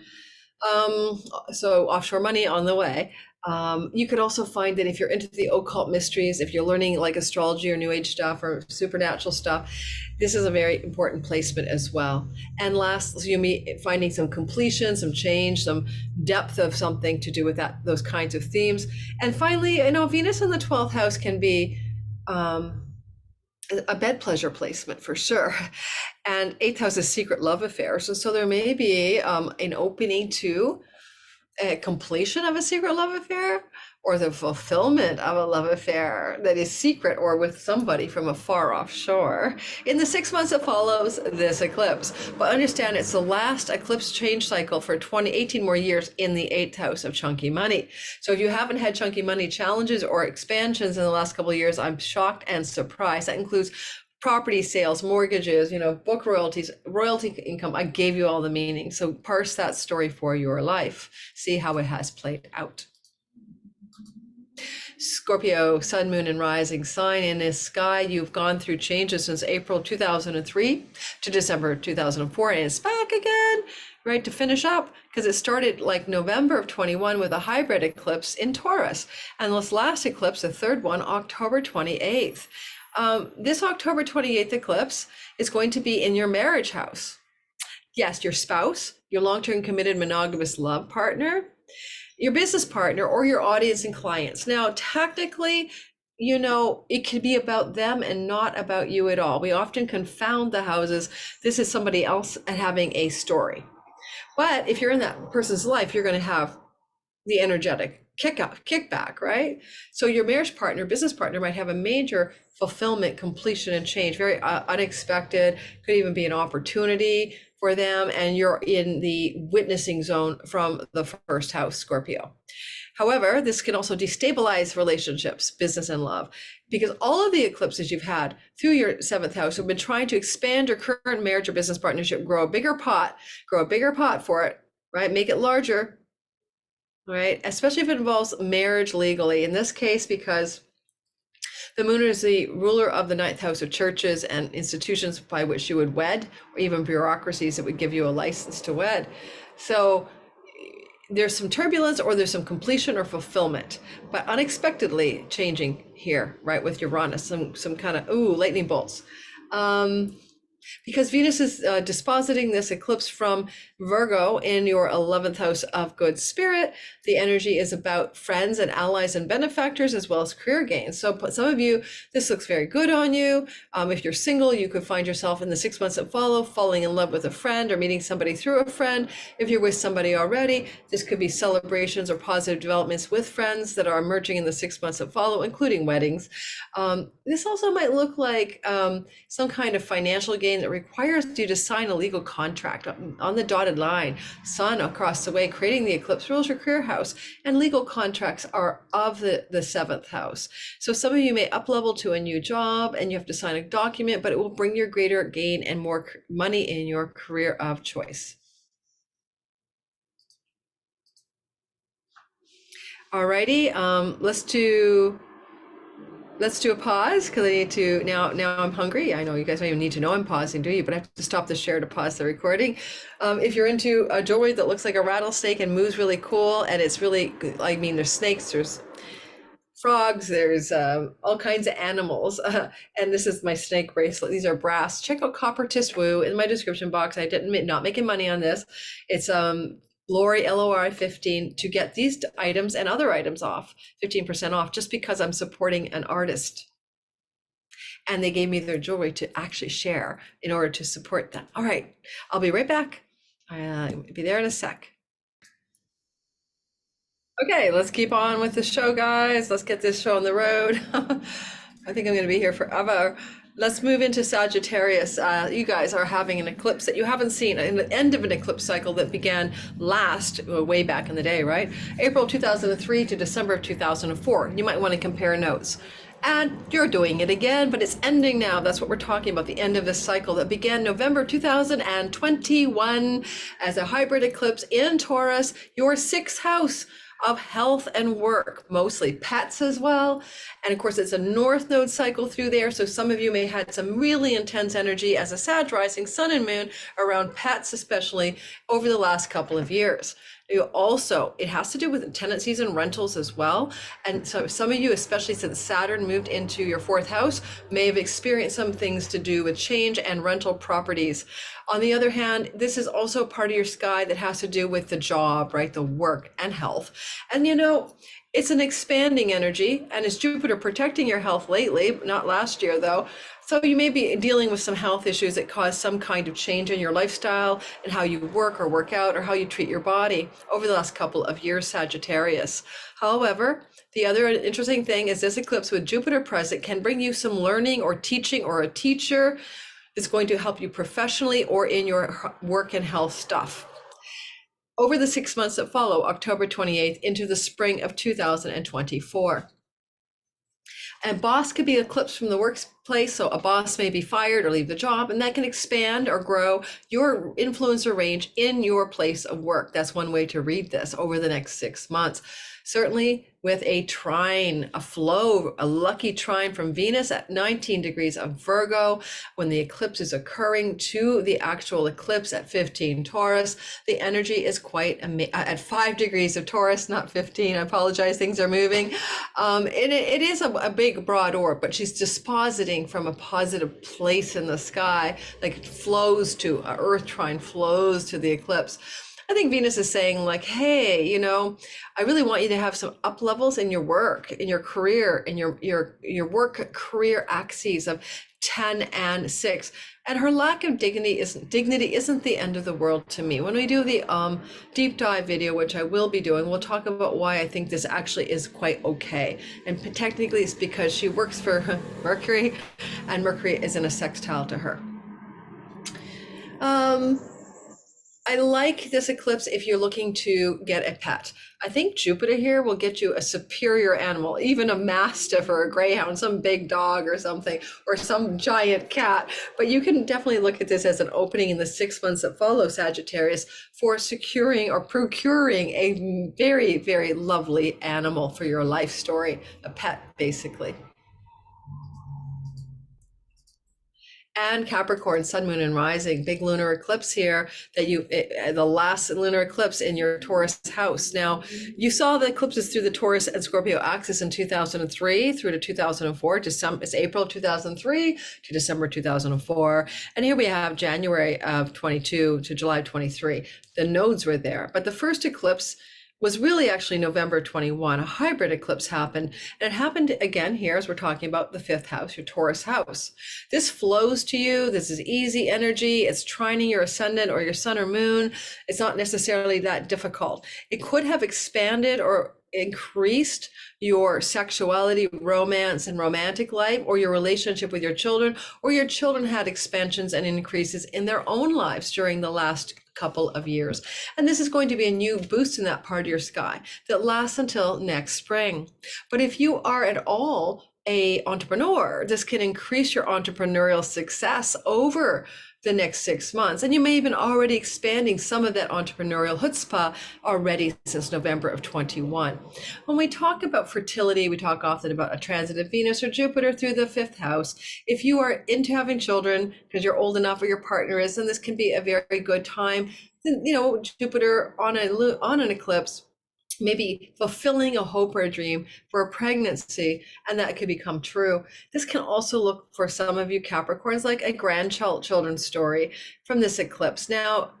So offshore money on the way. You could also find that if you're into the occult mysteries, if you're learning like astrology or new age stuff or supernatural stuff, this is a very important placement as well. And last, so you'll be finding some completion, some change, some depth of something to do with that, those kinds of themes. And finally, Venus in the 12th house can be a bed pleasure placement for sure. And 8th house is secret love affairs. And so there may be an opening to a completion of a secret love affair, or the fulfillment of a love affair that is secret or with somebody from a far offshore in the 6 months that follows this eclipse. But understand, it's the last eclipse change cycle for 18 more years in the 8th house of chunky money. So if you haven't had chunky money challenges or expansions in the last couple of years, I'm shocked and surprised. That includes property sales, mortgages, book royalties, royalty income. I gave you all the meaning. So parse that story for your life. See how it has played out. Scorpio, Sun, Moon, and Rising sign in this sky. You've gone through changes since April 2003 to December 2004, and it's back again, right, to finish up, because it started like November of 21 with a hybrid eclipse in Taurus. And this last eclipse, the third one, October 28th. This October 28th eclipse is going to be in your marriage house. Yes, your spouse, your long-term committed monogamous love partner, your business partner, or your audience and clients. Now, technically, it could be about them and not about you at all. We often confound the houses. This is somebody else having a story. But if you're in that person's life, you're going to have the energetic kickback, right? So your marriage partner, business partner might have a major fulfillment, completion, and change, very unexpected, could even be an opportunity for them, and you're in the witnessing zone from the first house, Scorpio. However, this can also destabilize relationships, business, and love, because all of the eclipses you've had through your 7th house have been trying to expand your current marriage or business partnership, grow a bigger pot for it, right? Make it larger, right? Especially if it involves marriage legally. In this case, because the moon is the ruler of the 9th house of churches and institutions by which you would wed, or even bureaucracies that would give you a license to wed. So there's some turbulence or there's some completion or fulfillment, but unexpectedly changing here, right, with Uranus, some kind of, ooh, lightning bolts. Because Venus is dispositing this eclipse from Virgo in your 11th house of good spirit. The energy is about friends and allies and benefactors, as well as career gains. So some of you, this looks very good on you. If you're single, you could find yourself in the 6 months that follow, falling in love with a friend or meeting somebody through a friend. If you're with somebody already, this could be celebrations or positive developments with friends that are emerging in the 6 months that follow, including weddings. This also might look like some kind of financial gain that requires you to sign a legal contract on the dotted line. Sun across the way, creating the eclipse rules your career house, and legal contracts are of the 7th house. So some of you may up level to a new job and you have to sign a document, but it will bring you greater gain and more money in your career of choice. Alrighty, let's do a pause because I need to, now I'm hungry. I know you guys don't even need to know I'm pausing, do you? But I have to stop the share to pause the recording. If you're into a jewelry that looks like a rattlesnake and moves really cool, and it's really, I mean, there's snakes, there's frogs, there's all kinds of animals. And this is my snake bracelet. These are brass. Check out Copper Tis Woo in my description box. I didn't, not making money on this. It's Lori, LORI 15, to get these items and other items off, 15% off, just because I'm supporting an artist. And they gave me their jewelry to actually share in order to support them. All right, I'll be right back. I'll be there in a sec. Okay, let's keep on with the show, guys. Let's get this show on the road. I think I'm going to be here forever. Let's move into Sagittarius. You guys are having an eclipse that you haven't seen, in the end of an eclipse cycle that began last, way back in the day, right? April 2003 to December of 2004. You might want to compare notes. And you're doing it again, but it's ending now. That's what we're talking about, the end of this cycle that began November 2021 as a hybrid eclipse in Taurus, your 6th house of health and work, mostly pets as well. And of course, it's a north node cycle through there. So some of you may have had some really intense energy as a Sag rising, sun and moon around pets, especially over the last couple of years. You also, it has to do with tenancies and rentals as well. And so some of you, especially since Saturn moved into your 4th house, may have experienced some things to do with change and rental properties. On the other hand, this is also part of your sky that has to do with the job, right? The work and health. And you know, it's an expanding energy, and it's Jupiter protecting your health lately, not last year though. So you may be dealing with some health issues that cause some kind of change in your lifestyle and how you work or work out or how you treat your body over the last couple of years, Sagittarius. However, the other interesting thing is this eclipse with Jupiter present can bring you some learning or teaching or a teacher that's going to help you professionally or in your work and health stuff. Over the 6 months that follow, October 28th into the spring of 2024. And boss could be eclipsed from the workplace, so a boss may be fired or leave the job, and that can expand or grow your influencer range in your place of work. That's one way to read this over the next 6 months. Certainly with a trine, a flow, a lucky trine from Venus at 19 degrees of Virgo, when the eclipse is occurring to the actual eclipse at 15 Taurus, the energy is quite at 5 degrees of Taurus, not 15. I apologize, things are moving. It is a big broad orb, but she's dispositing from a positive place in the sky, like it flows to, Earth trine flows to the eclipse. I think Venus is saying like, hey, you know, I really want you to have some up levels in your work, in your career, in your work career axes of 10 and 6. And her lack of dignity isn't the end of the world to me. When we do the deep dive video, which I will be doing, we'll talk about why I think this actually is quite okay. And technically it's because she works for Mercury, and Mercury is in a sextile to her. I like this eclipse if you're looking to get a pet. I think Jupiter here will get you a superior animal, even a mastiff or a greyhound, some big dog or something, or some giant cat. But you can definitely look at this as an opening in the 6 months that follow, Sagittarius, for securing or procuring a very, very lovely animal for your life story, a pet, basically. and Capricorn, sun, moon, and rising. Big lunar eclipse here the last lunar eclipse in your Taurus house. Now, you saw the eclipses through the Taurus and Scorpio axis in 2003 through to 2004. It's April of 2003 to December 2004. And here we have January of 22 to July 23. The nodes were there. But the first eclipse was really actually November 21. A hybrid eclipse happened. And it happened again here as we're talking about the fifth house, your Taurus house. This flows to you. This is easy energy. It's trining your ascendant or your sun or moon. It's not necessarily that difficult. It could have expanded or increased your sexuality, romance, and romantic life, or your relationship with your children, or your children had expansions and increases in their own lives during the last couple of years. And this is going to be a new boost in that part of your sky that lasts until next spring. But if you are at all an entrepreneur, this can increase your entrepreneurial success over the next 6 months. And you may even already expanding some of that entrepreneurial chutzpah already since November of 21. When we talk about fertility, we talk often about a transit of Venus or Jupiter through the fifth house. If you are into having children because you're old enough or your partner is, then this can be a very good time. You know, Jupiter on an eclipse, maybe fulfilling a hope or a dream for a pregnancy, and that could become true. This can also look for some of you Capricorns like a grandchildren's story from this eclipse. Now,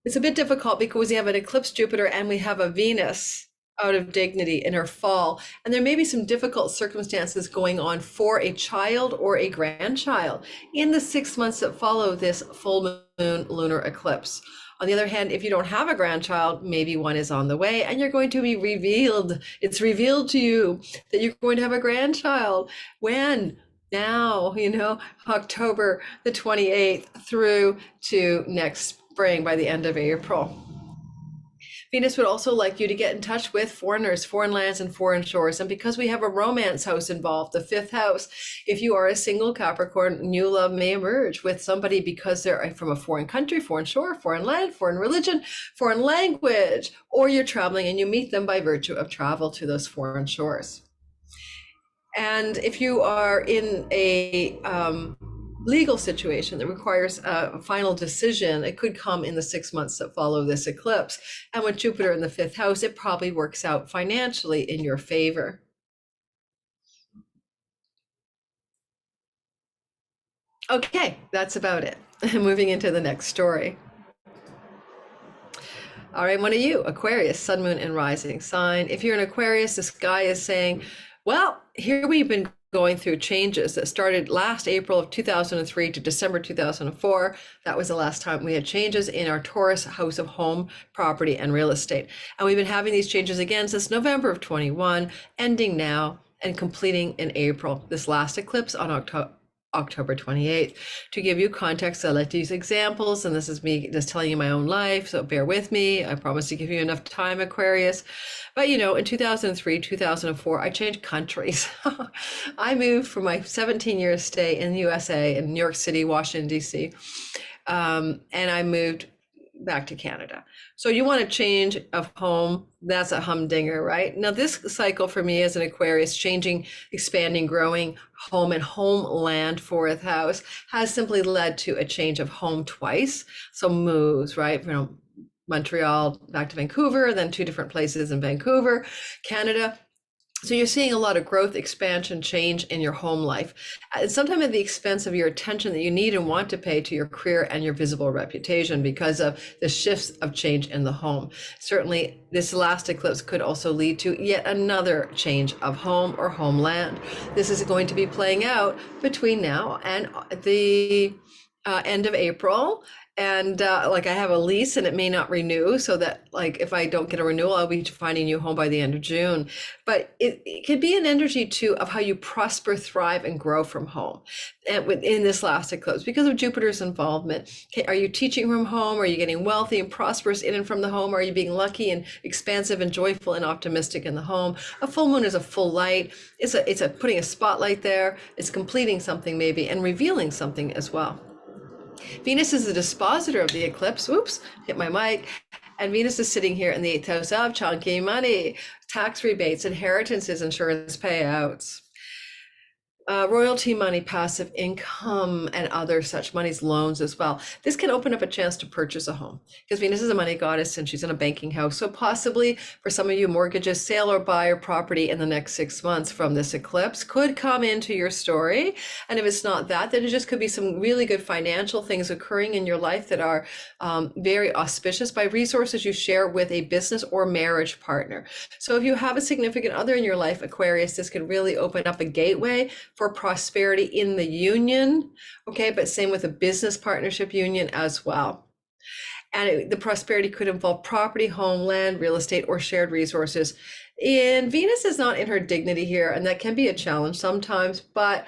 it's a bit difficult because we have an eclipse Jupiter and we have a Venus out of dignity in her fall, and there may be some difficult circumstances going on for a child or a grandchild in the 6 months that follow this full moon lunar eclipse. On the other hand, if you don't have a grandchild, maybe one is on the way and you're going to be revealed. It's revealed to you that you're going to have a grandchild. When? Now, you know, October the 28th through to next spring by the end of April. Venus would also like you to get in touch with foreigners, foreign lands, and foreign shores. And because we have a romance house involved, the fifth house, if you are a single Capricorn, new love may emerge with somebody because they're from a foreign country, foreign shore, foreign land, foreign religion, foreign language, or you're traveling and you meet them by virtue of travel to those foreign shores. And if you are in a legal situation that requires a final decision, it could come in the 6 months that follow this eclipse. And with Jupiter in the fifth house, it probably works out financially in your favor. Okay, that's about it. Moving into the next story. All right, one of you, Aquarius, sun, moon, and rising sign. If you're an Aquarius, this guy is saying, well, here we've been going through changes that started last April of 2003 to December 2004. That was the last time we had changes in our Taurus house of home, property, and real estate. And we've been having these changes again since November of 21, ending now and completing in April. This last eclipse on October 28th. To give you context, I like to use examples, and this is me just telling you my own life, so bear with me. I promise to give you enough time, Aquarius. But you know, in 2003, 2004, I changed countries. I moved from my 17-year stay in the USA, in New York City, Washington, D.C., and I moved back to Canada. So you want to change of home, that's a humdinger, right? Now this cycle for me as an Aquarius, changing, expanding, growing home and homeland, fourth house, has simply led to a change of home twice. So moves, right? You know, Montreal back to Vancouver, then 2 different places in Vancouver, Canada. So you're seeing a lot of growth, expansion, change in your home life, and sometimes at the expense of your attention that you need and want to pay to your career and your visible reputation because of the shifts of change in the home. Certainly, this last eclipse could also lead to yet another change of home or homeland. This is going to be playing out between now and the end of April. And like I have a lease and it may not renew, so that like if I don't get a renewal, I'll be finding a new home by the end of June. But it could be an energy too of how you prosper, thrive, and grow from home. And in this last eclipse, because of Jupiter's involvement, are you teaching from home? Are you getting wealthy and prosperous in and from the home? Are you being lucky and expansive and joyful and optimistic in the home? A full moon is a full light. It's a putting a spotlight there. It's completing something maybe and revealing something as well. Venus is the dispositor of the eclipse. Oops, hit my mic. And Venus is sitting here in the 8th house of chunky money, tax rebates, inheritances, insurance payouts. Royalty money, passive income, and other such monies, loans as well. This can open up a chance to purchase a home because Venus is a money goddess and she's in a banking house. So possibly for some of you, mortgages, sale or buy or property in the next 6 months from this eclipse could come into your story. And if it's not that, then it just could be some really good financial things occurring in your life that are very auspicious by resources you share with a business or marriage partner. So if you have a significant other in your life, Aquarius, this can really open up a gateway for prosperity in the union, okay, but same with a business partnership union as well. And the prosperity could involve property, home, land, real estate, or shared resources. And Venus is not in her dignity here, and that can be a challenge sometimes, but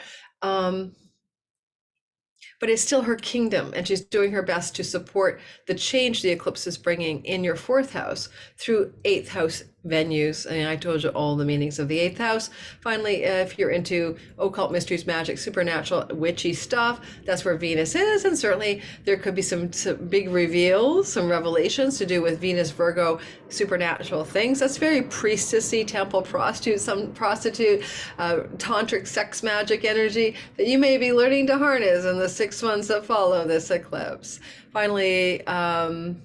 it's still her kingdom, and she's doing her best to support the change the eclipse is bringing in your fourth house through eighth house venues. And I told you all the meanings of the eighth house. Finally, if you're into occult mysteries, magic, supernatural, witchy stuff, that's where Venus is. And certainly there could be some big reveals, some revelations to do with Venus, Virgo, supernatural things. That's very priestessy, temple prostitute, some prostitute, tantric sex magic energy that you may be learning to harness in the 6 months that follow this eclipse. Finally, anything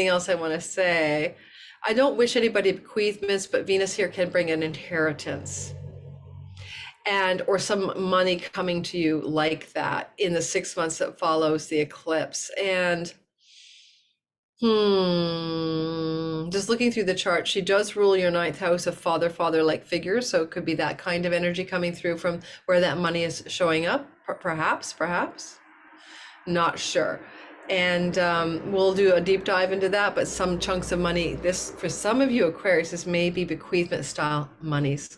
else I want to say? I don't wish anybody bequeathments, but Venus here can bring an inheritance and or some money coming to you like that in the 6 months that follows the eclipse. And just looking through the chart, she does rule your ninth house of father-like figures. So it could be that kind of energy coming through from where that money is showing up. Perhaps, not sure. And we'll do a deep dive into that, but some chunks of money, this, for some of you Aquarius, this may be bequeathment style monies.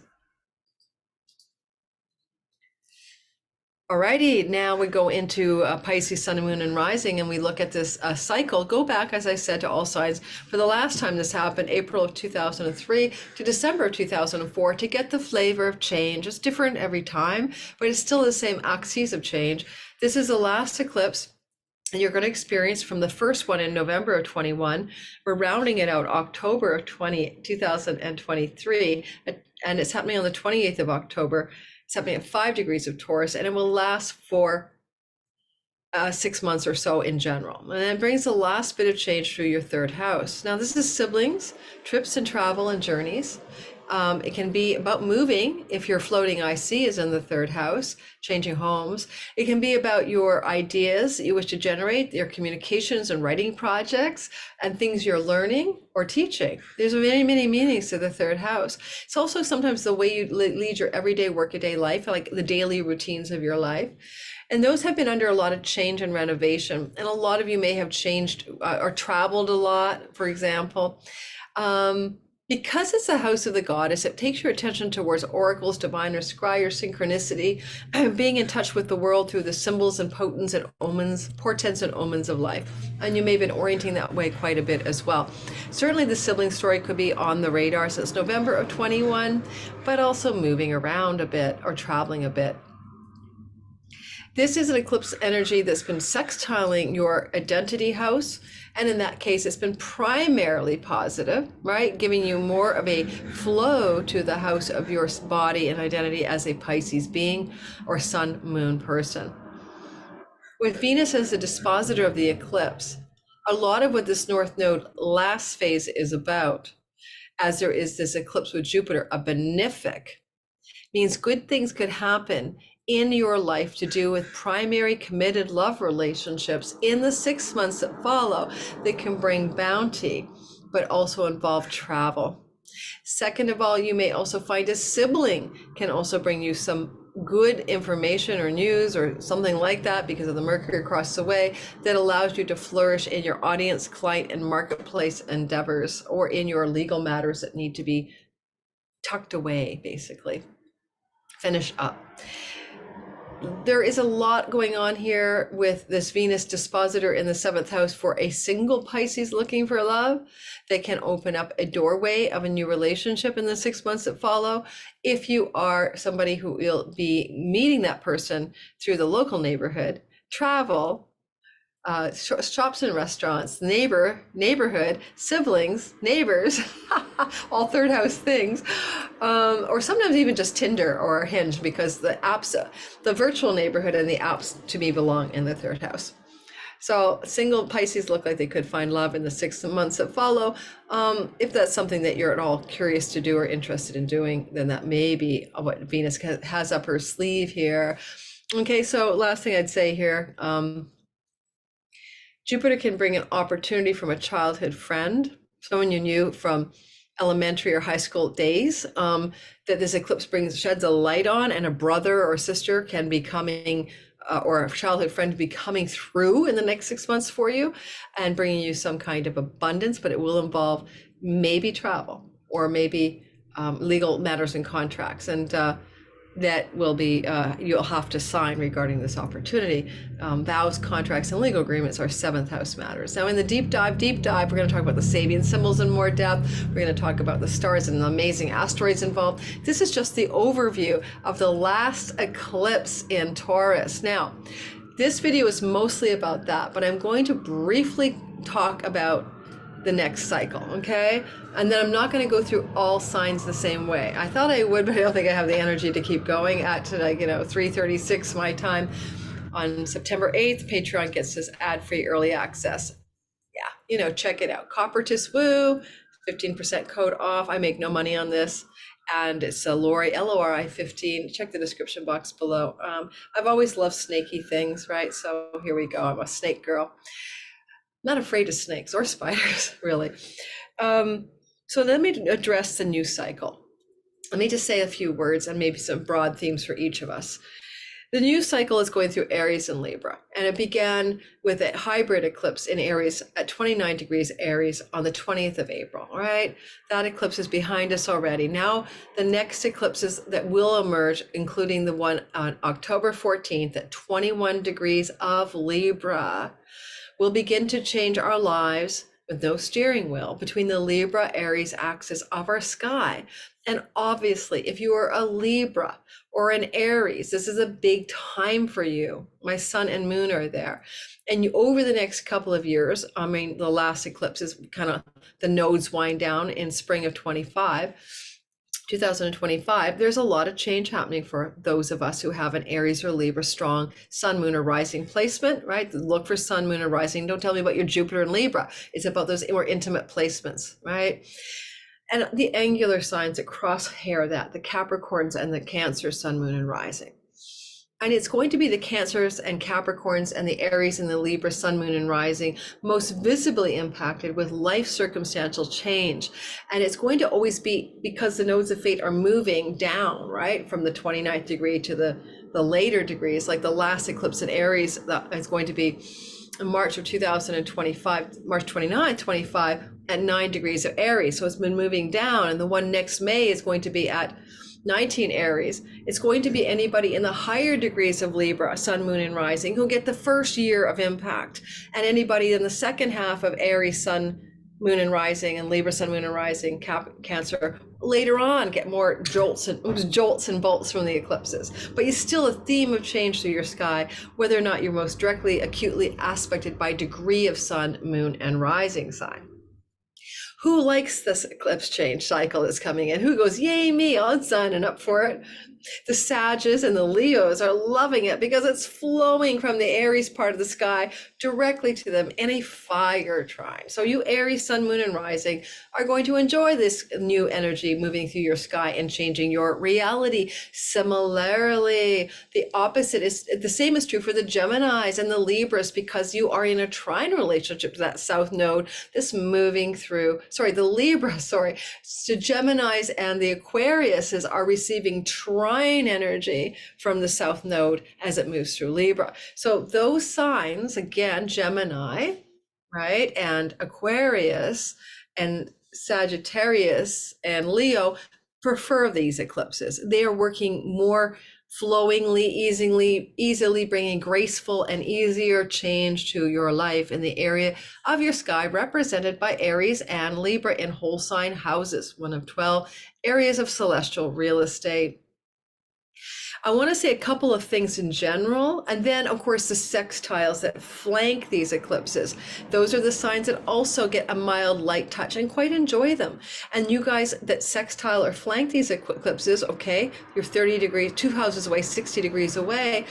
Alrighty, now we go into Pisces, Sun, Moon, and Rising, and we look at this cycle. Go back, as I said, to all signs. For the last time this happened, April of 2003 to December of 2004, to get the flavor of change. It's different every time, but it's still the same axes of change. This is the last eclipse and you're going to experience from the first one in November of 21. We're rounding it out October of 2023, and it's happening on the 28th of October. It's happening at 5 degrees of Taurus, and it will last for 6 months or so in general. And it brings the last bit of change through your third house. Now, this is siblings, trips and travel and journeys. It can be about moving if your floating IC is in the third house, changing homes. It can be about your ideas that you wish to generate, your communications and writing projects, and things you're learning or teaching. There's many, many meanings to the third house. It's also sometimes the way you lead your everyday workaday life, like the daily routines of your life. And those have been under a lot of change and renovation. And a lot of you may have changed or traveled a lot, for example. Because it's a house of the goddess, it takes your attention towards oracles, divine or scry or synchronicity, being in touch with the world through the symbols and portents and omens of life. And you may have been orienting that way quite a bit as well. Certainly the sibling story could be on the radar since November of 21, but also moving around a bit or traveling a bit. This is an eclipse energy that's been sextiling your identity house. And in that case, it's been primarily positive, right? Giving you more of a flow to the house of your body and identity as a Pisces being or sun moon person. With Venus as the dispositor of the eclipse, a lot of what this North Node last phase is about, as there is this eclipse with Jupiter, a benefic, means good things could happen in your life to do with primary committed love relationships in the 6 months that follow that can bring bounty, but also involve travel. Second of all, you may also find a sibling can also bring you some good information or news or something like that because of the Mercury across the way that allows you to flourish in your audience, client, and marketplace endeavors or in your legal matters that need to be tucked away, basically, finish up. There is a lot going on here with this Venus dispositor in the 7th house for a single Pisces looking for love that can open up a doorway of a new relationship in the 6 months that follow. If you are somebody who will be meeting that person through the local neighborhood, travel, shops and restaurants, neighborhood, siblings, neighbors, all third house things, or sometimes even just Tinder or Hinge, because the apps, the virtual neighborhood and the apps to me belong in the third house. So single Pisces look like they could find love in the 6 months that follow. If that's something that you're at all curious to do or interested in doing, then that may be what Venus has up her sleeve here. Okay, so last thing I'd say here, Jupiter can bring an opportunity from a childhood friend, someone you knew from elementary or high school days, that this eclipse sheds a light on, and a brother or sister can be coming, or a childhood friend be coming through in the next 6 months for you and bringing you some kind of abundance, but it will involve maybe travel or maybe legal matters and contracts. And that will be, you'll have to sign regarding this opportunity. Vows, contracts, and legal agreements are 7th house matters. Now in the deep dive, we're going to talk about the Sabian symbols in more depth. We're going to talk about the stars and the amazing asteroids involved. This is just the overview of the last eclipse in Taurus. Now, this video is mostly about that, but I'm going to briefly talk about the next cycle, okay? And then I'm not going to go through all signs the same way. I thought I would, but I don't think I have the energy to keep going at, like, 3:36 my time on September 8th. Patreon gets this ad-free early access. Yeah, check it out. Copper to Swoo, 15% code off. I make no money on this. And it's a Lori, Lori 15. Check the description box below. I've always loved snaky things, right? So here we go. I'm a snake girl. Not afraid of snakes or spiders, really. So let me address the new cycle. Let me just say a few words and maybe some broad themes for each of us. The new cycle is going through Aries and Libra, and it began with a hybrid eclipse in Aries at 29 degrees Aries on the 20th of April, all right? That eclipse is behind us already. Now, the next eclipses that will emerge, including the one on October 14th at 21 degrees of Libra, will begin to change our lives with no steering wheel between the Libra Aries axis of our sky. And obviously, if you are a Libra or an Aries, this is a big time for you. My sun and moon are there. And over the next couple of years, the last eclipse is kind of, the nodes wind down in spring of 2025, there's a lot of change happening for those of us who have an Aries or Libra strong sun, moon, or rising placement, right? Look for sun, moon, or rising. Don't tell me about your Jupiter and Libra. It's about those more intimate placements, right? And the angular signs that crosshair that, the Capricorns and the Cancer, sun, moon, and rising. And it's going to be the Cancers and Capricorns and the Aries and the Libra, sun, moon, and rising most visibly impacted with life circumstantial change. And it's going to always be because the nodes of fate are moving down, right? From the 29th degree to the later degrees, like the last eclipse in Aries that is going to be in March of 2025, March 29th, 25 at 9 degrees of Aries. So it's been moving down, and the one next May is going to be at 19 Aries. It's going to be anybody in the higher degrees of Libra, sun, moon, and rising who'll get the first year of impact. And anybody in the second half of Aries, sun, moon, and rising, and Libra, sun, moon, and rising, Cancer, later on get more jolts and bolts from the eclipses. But it's still a theme of change through your sky, whether or not you're most directly, acutely aspected by degree of sun, moon, and rising sign. Who likes this eclipse change cycle that's coming in? Who goes, yay me, I'm signing up for it? The Sagittarius and the Leos are loving it because it's flowing from the Aries part of the sky directly to them in a fire trine. So you Aries, sun, moon, and rising are going to enjoy this new energy moving through your sky and changing your reality. Similarly, the opposite is, the same is true for the Geminis and the Libras, because you are in a trine relationship to that south node, this moving through, the Libra, so Geminis and the Aquariuses are receiving trine energy from the south node as it moves through Libra. So those signs, again, Gemini, right, and Aquarius and Sagittarius and Leo prefer these eclipses. They are working more flowingly, easily bringing graceful and easier change to your life in the area of your sky represented by Aries and Libra in whole sign houses, one of 12 areas of celestial real estate. I want to say a couple of things in general, and then of course the sextiles that flank these eclipses. Those are the signs that also get a mild light touch and quite enjoy them. And you guys that sextile or flank these eclipses, okay, you're 30 degrees, 2 houses away, 60 degrees away.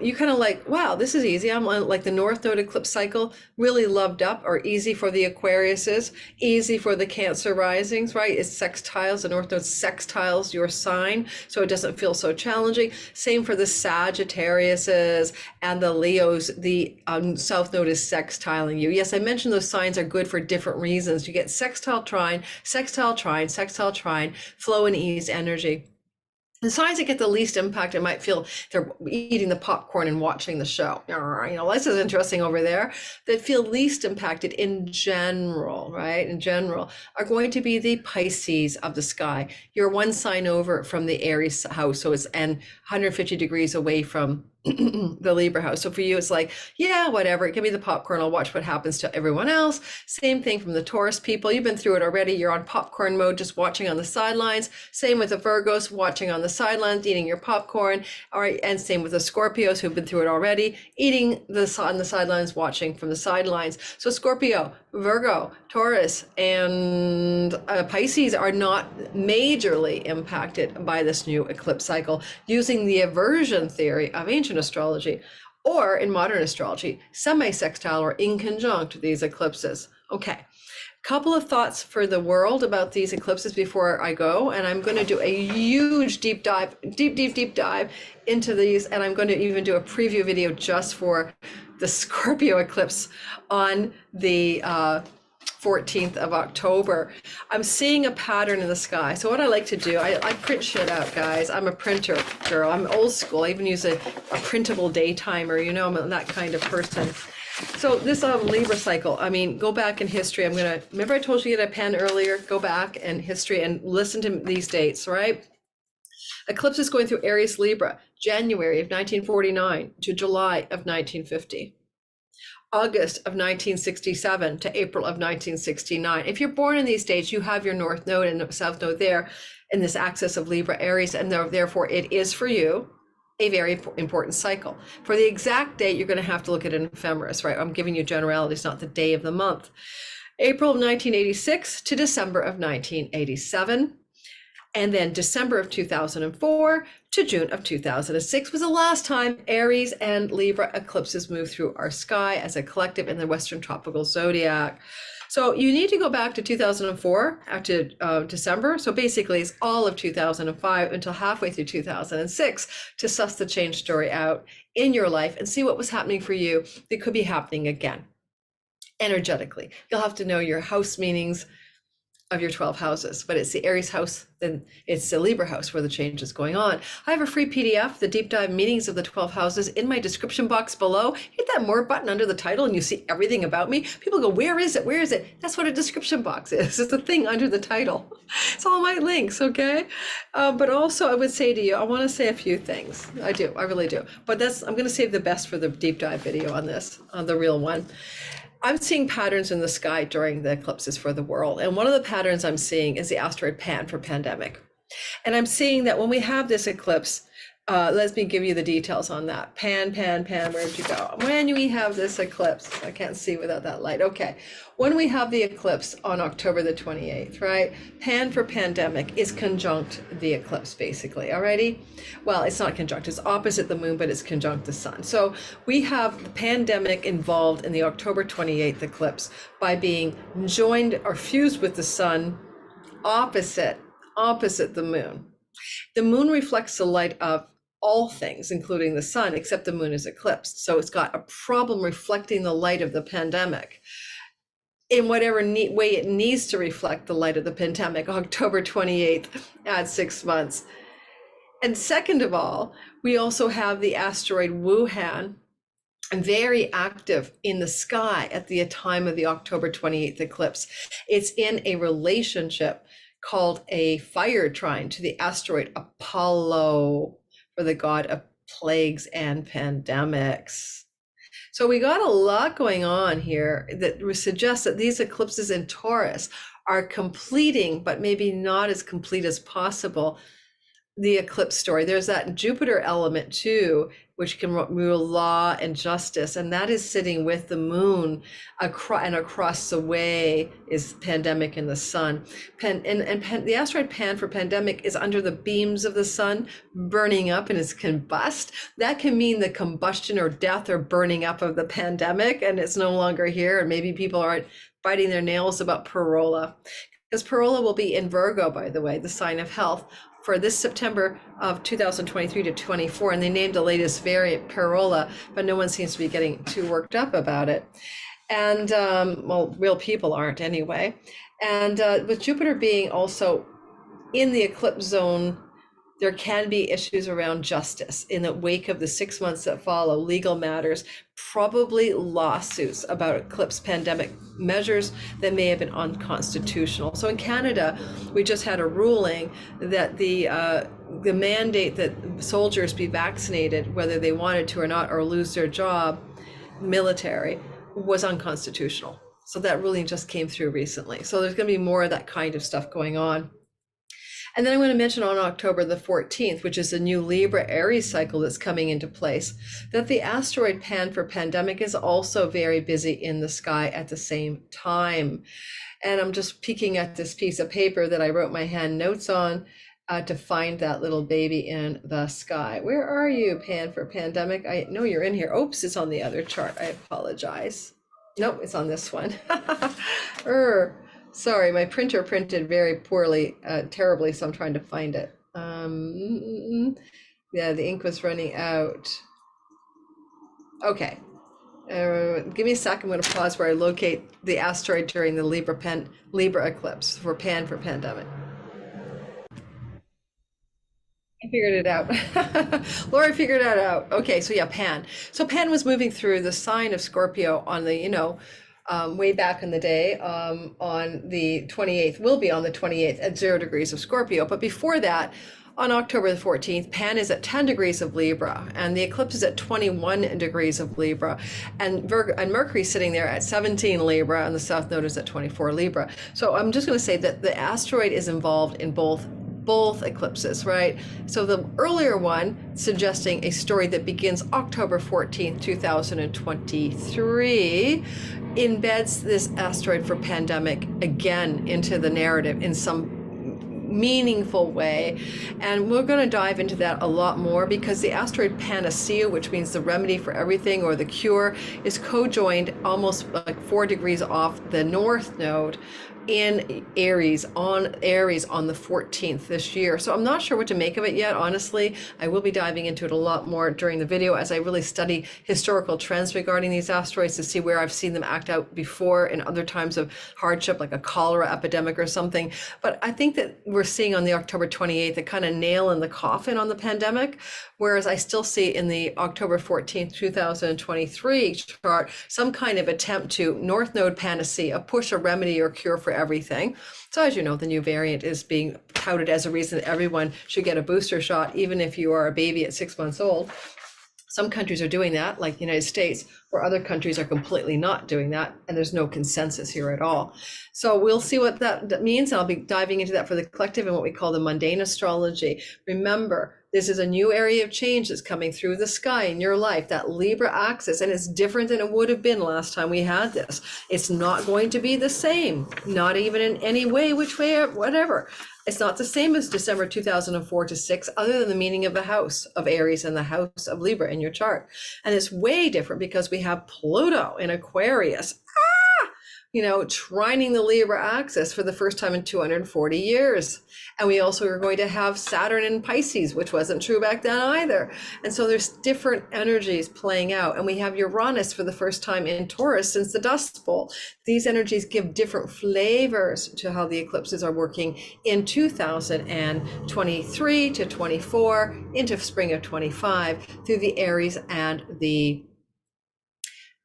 You kind of like, wow, this is easy. I'm on like the North Node eclipse cycle, really loved up, or easy for the Aquariuses, easy for the Cancer risings, right? It's sextiles, the North Node sextiles your sign, so it doesn't feel so challenging. Same for the Sagittariuses and the Leos, the South Node is sextiling you. Yes, I mentioned those signs are good for different reasons. You get sextile trine, sextile trine, sextile trine, flow and ease energy. The signs that get the least impact, it might feel they're eating the popcorn and watching the show. You know, this is interesting over there. That feel least impacted in general, right? In general, are going to be the Pisces of the sky. You're one sign over from the Aries house, so it's and 150 degrees away from the Libra house. So for you, it's like, yeah, whatever. Give me the popcorn. I'll watch what happens to everyone else. Same thing from the Taurus people. You've been through it already. You're on popcorn mode, just watching on the sidelines. Same with the Virgos, watching on the sidelines, eating your popcorn. All right, and same with the Scorpios who've been through it already, eating on the sidelines, watching from the sidelines. So Scorpio, Virgo, Taurus, and Pisces are not majorly impacted by this new eclipse cycle using the aversion theory of ancient astrology, or in modern astrology, semi-sextile or in conjunct these eclipses. Okay, couple of thoughts for the world about these eclipses before I go, and I'm going to do a huge deep dive into these, and I'm going to even do a preview video just for the Scorpio eclipse on the 14th of October. I'm seeing a pattern in the sky. So what I like to do, I print shit out, guys. I'm a printer girl. I'm old school. I even use a printable day timer. You know, I'm that kind of person. So this Libra cycle, I mean, go back in history. Remember I told you to get a pen earlier? Go back in history and listen to these dates, right? Eclipse is going through Aries Libra, January of 1949 to July of 1950. August of 1967 to April of 1969. If you're born in these dates, you have your North Node and South Node there in this axis of Libra Aries, and therefore it is for you a very important cycle. For the exact date, you're going to have to look at an ephemeris, right? I'm giving you generalities, not the day of the month. April of 1986 to December of 1987. And then December of 2004 to June of 2006 was the last time Aries and Libra eclipses moved through our sky as a collective in the Western tropical zodiac. So you need to go back to 2004 after December. So basically it's all of 2005 until halfway through 2006 to suss the change story out in your life and see what was happening for you that could be happening again energetically. You'll have to know your house meanings of your 12 houses, but it's the Aries house, then it's the Libra house where the change is going on. I have a free PDF, the deep dive meanings of the 12 houses, in my description box below. Hit that more button under the title and you see everything about me. People go, where is it? Where is it? That's what a description box is. It's the thing under the title. It's all my links, okay? But also I would say to you, I want to say a few things. I do, I really do. But I'm going to save the best for the deep dive video on this, on the real one. I'm seeing patterns in the sky during the eclipses for the world. And one of the patterns I'm seeing is the asteroid Pan for pandemic. And I'm seeing that when we have this eclipse, let me give you the details on that. Pan, where'd you go? When we have this eclipse, I can't see without that light. Okay, when we have the eclipse on October the 28th, right? Pan for pandemic is conjunct the eclipse, basically, alrighty? Well, it's not conjunct, it's opposite the moon, but it's conjunct the sun. So we have the pandemic involved in the October 28th eclipse by being joined or fused with the sun opposite the moon. The moon reflects the light of all things, including the sun, except the moon is eclipsed. So it's got a problem reflecting the light of the pandemic in whatever way it needs to reflect the light of the pandemic. October 28th at 6 months. And second of all, we also have the asteroid Wuhan, very active in the sky at the time of the October 28th eclipse. It's in a relationship called a fire trine to the asteroid Apollo, for the god of plagues and pandemics. So we got a lot going on here that suggests that these eclipses in Taurus are completing, but maybe not as complete as possible, the eclipse story. There's that Jupiter element too, which can rule law and justice, and that is sitting with the moon and across the way is pandemic in the sun. The asteroid Pan for pandemic is under the beams of the sun, burning up and is combust. That can mean the combustion or death or burning up of the pandemic, and it's no longer here. And maybe people aren't biting their nails about Parola, because Parola will be in Virgo, by the way, the sign of health, for this September of 2023 to 24, and they named the latest variant Parola, but no one seems to be getting too worked up about it. And well, real people aren't anyway. And with Jupiter being also in the eclipse zone, there can be issues around justice in the wake of the 6 months that follow, legal matters, probably lawsuits about eclipse pandemic measures that may have been unconstitutional. So in Canada, we just had a ruling that the mandate that soldiers be vaccinated, whether they wanted to or not, or lose their job, military, was unconstitutional. So that ruling just came through recently. So there's going to be more of that kind of stuff going on. And then I'm going to mention on October the 14th, which is a new Libra Aries cycle that's coming into place, that the asteroid Pan for pandemic is also very busy in the sky at the same time. And I'm just peeking at this piece of paper that I wrote my hand notes on to find that little baby in the sky. Where are you, Pan for pandemic? I know you're in here. Oops, it's on the other chart. I apologize. Nope, it's on this one. Sorry, my printer printed very poorly, terribly, so I'm trying to find it. Yeah, the ink was running out. Okay, give me a sec. I'm going to pause where I locate the asteroid during the Libra eclipse for Pan for pandemic. I figured it out. Laura figured that out. Okay, so yeah, Pan. So Pan was moving through the sign of Scorpio on the, way back in the day, on the 28th, will be on the 28th at 0 degrees of Scorpio. But before that, on October the 14th, Pan is at 10 degrees of Libra, and the eclipse is at 21 degrees of Libra, and Mercury sitting there at 17 Libra, and the South Node is at 24 Libra. So I'm just going to say that the asteroid is involved in both eclipses, right? So the earlier one, suggesting a story that begins October 14th, 2023, embeds this asteroid for pandemic again into the narrative in some meaningful way. And we're going to dive into that a lot more, because the asteroid panacea, which means the remedy for everything or the cure, is co-joined almost like 4 degrees off the North Node in Aries on the 14th this year. So I'm not sure what to make of it yet, honestly. I will be diving into it a lot more during the video as I really study historical trends regarding these asteroids to see where I've seen them act out before in other times of hardship, like a cholera epidemic or something. But I think that we're seeing on the October 28th a kind of nail in the coffin on the pandemic, whereas I still see in the October 14th, 2023 chart some kind of attempt to North Node panacea, push a remedy or cure for everything. So as you know, the new variant is being touted as a reason that everyone should get a booster shot, even if you are a baby at 6 months old. Some countries are doing that, like the United States, where other countries are completely not doing that, and there's no consensus here at all. So we'll see what that means, and I'll be diving into that for the collective and what we call the mundane astrology. Remember, this is a new area of change that's coming through the sky in your life, that Libra axis, and it's different than it would have been last time we had this. It's not going to be the same, not even in any way, which way, whatever. It's not the same as December 2004 to 6, other than the meaning of the house of Aries and the house of Libra in your chart. And it's way different because we have Pluto in Aquarius, trining the Libra axis for the first time in 240 years. And we also are going to have Saturn in Pisces, which wasn't true back then either. And so there's different energies playing out. And we have Uranus for the first time in Taurus since the Dust Bowl. These energies give different flavors to how the eclipses are working in 2023 to 24 into spring of 25 through the Aries and the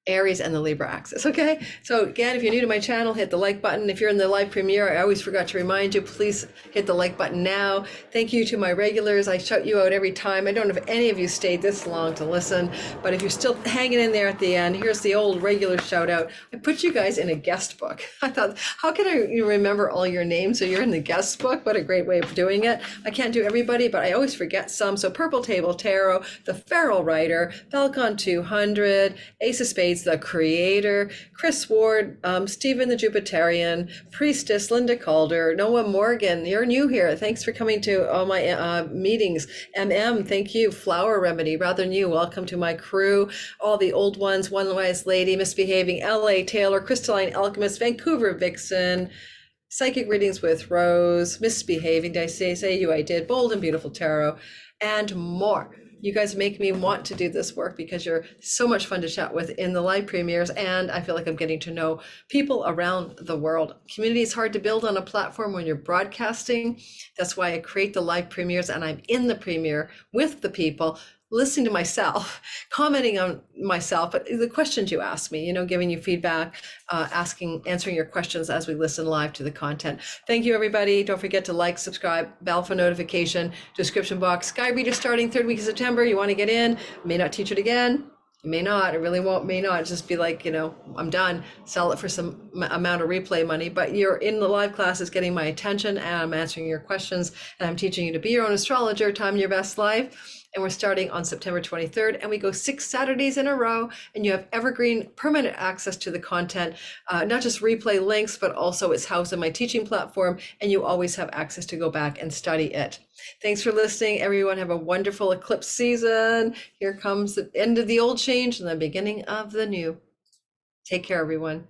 Aries and the Libra axis. Okay. So again, if you're new to my channel, hit the like button. If you're in the live premiere, I always forgot to remind you, please hit the like button now. Thank you to my regulars. I shout you out every time. I don't know if any of you stayed this long to listen, but if you're still hanging in there at the end, here's the old regular shout out. I put you guys in a guest book. I thought, how can I remember all your names? So you're in the guest book. What a great way of doing it. I can't do everybody, but I always forget some. So Purple Table Tarot, the Feral Writer, Falcon 200, Ace of Spades, the Creator, Chris Ward, Stephen the Jupiterian, Priestess, Linda Calder, Noah Morgan, you're new here. Thanks for coming to all my meetings. Thank you. Flower Remedy, rather new. Welcome to my crew. All the old ones, One Wise Lady, Misbehaving, LA Taylor, Crystalline Alchemist, Vancouver Vixen, Psychic Readings with Rose, Misbehaving, did I say you? I did. Bold and Beautiful Tarot, and more. You guys make me want to do this work because you're so much fun to chat with in the live premieres, and I feel like I'm getting to know people around the world. Community is hard to build on a platform when you're broadcasting. That's why I create the live premieres, and I'm in the premiere with the people, listening to myself, commenting on myself, but the questions you ask me, giving you feedback, answering your questions as we listen live to the content. Thank you, everybody. Don't forget to like, subscribe, bell for notification, description box. Sky Reader starting 3rd week of September. You want to get in? May not teach it again. You may not. It really won't. May not. Just be like, I'm done. Sell it for some amount of replay money. But you're in the live classes getting my attention, and I'm answering your questions, and I'm teaching you to be your own astrologer, time your best life. And we're starting on September 23rd, and we go 6 Saturdays in a row, and you have evergreen permanent access to the content, not just replay links, but also it's housed in my teaching platform, and you always have access to go back and study it. Thanks for listening, everyone. Have a wonderful eclipse season. Here comes the end of the old change and the beginning of the new. Take care, everyone.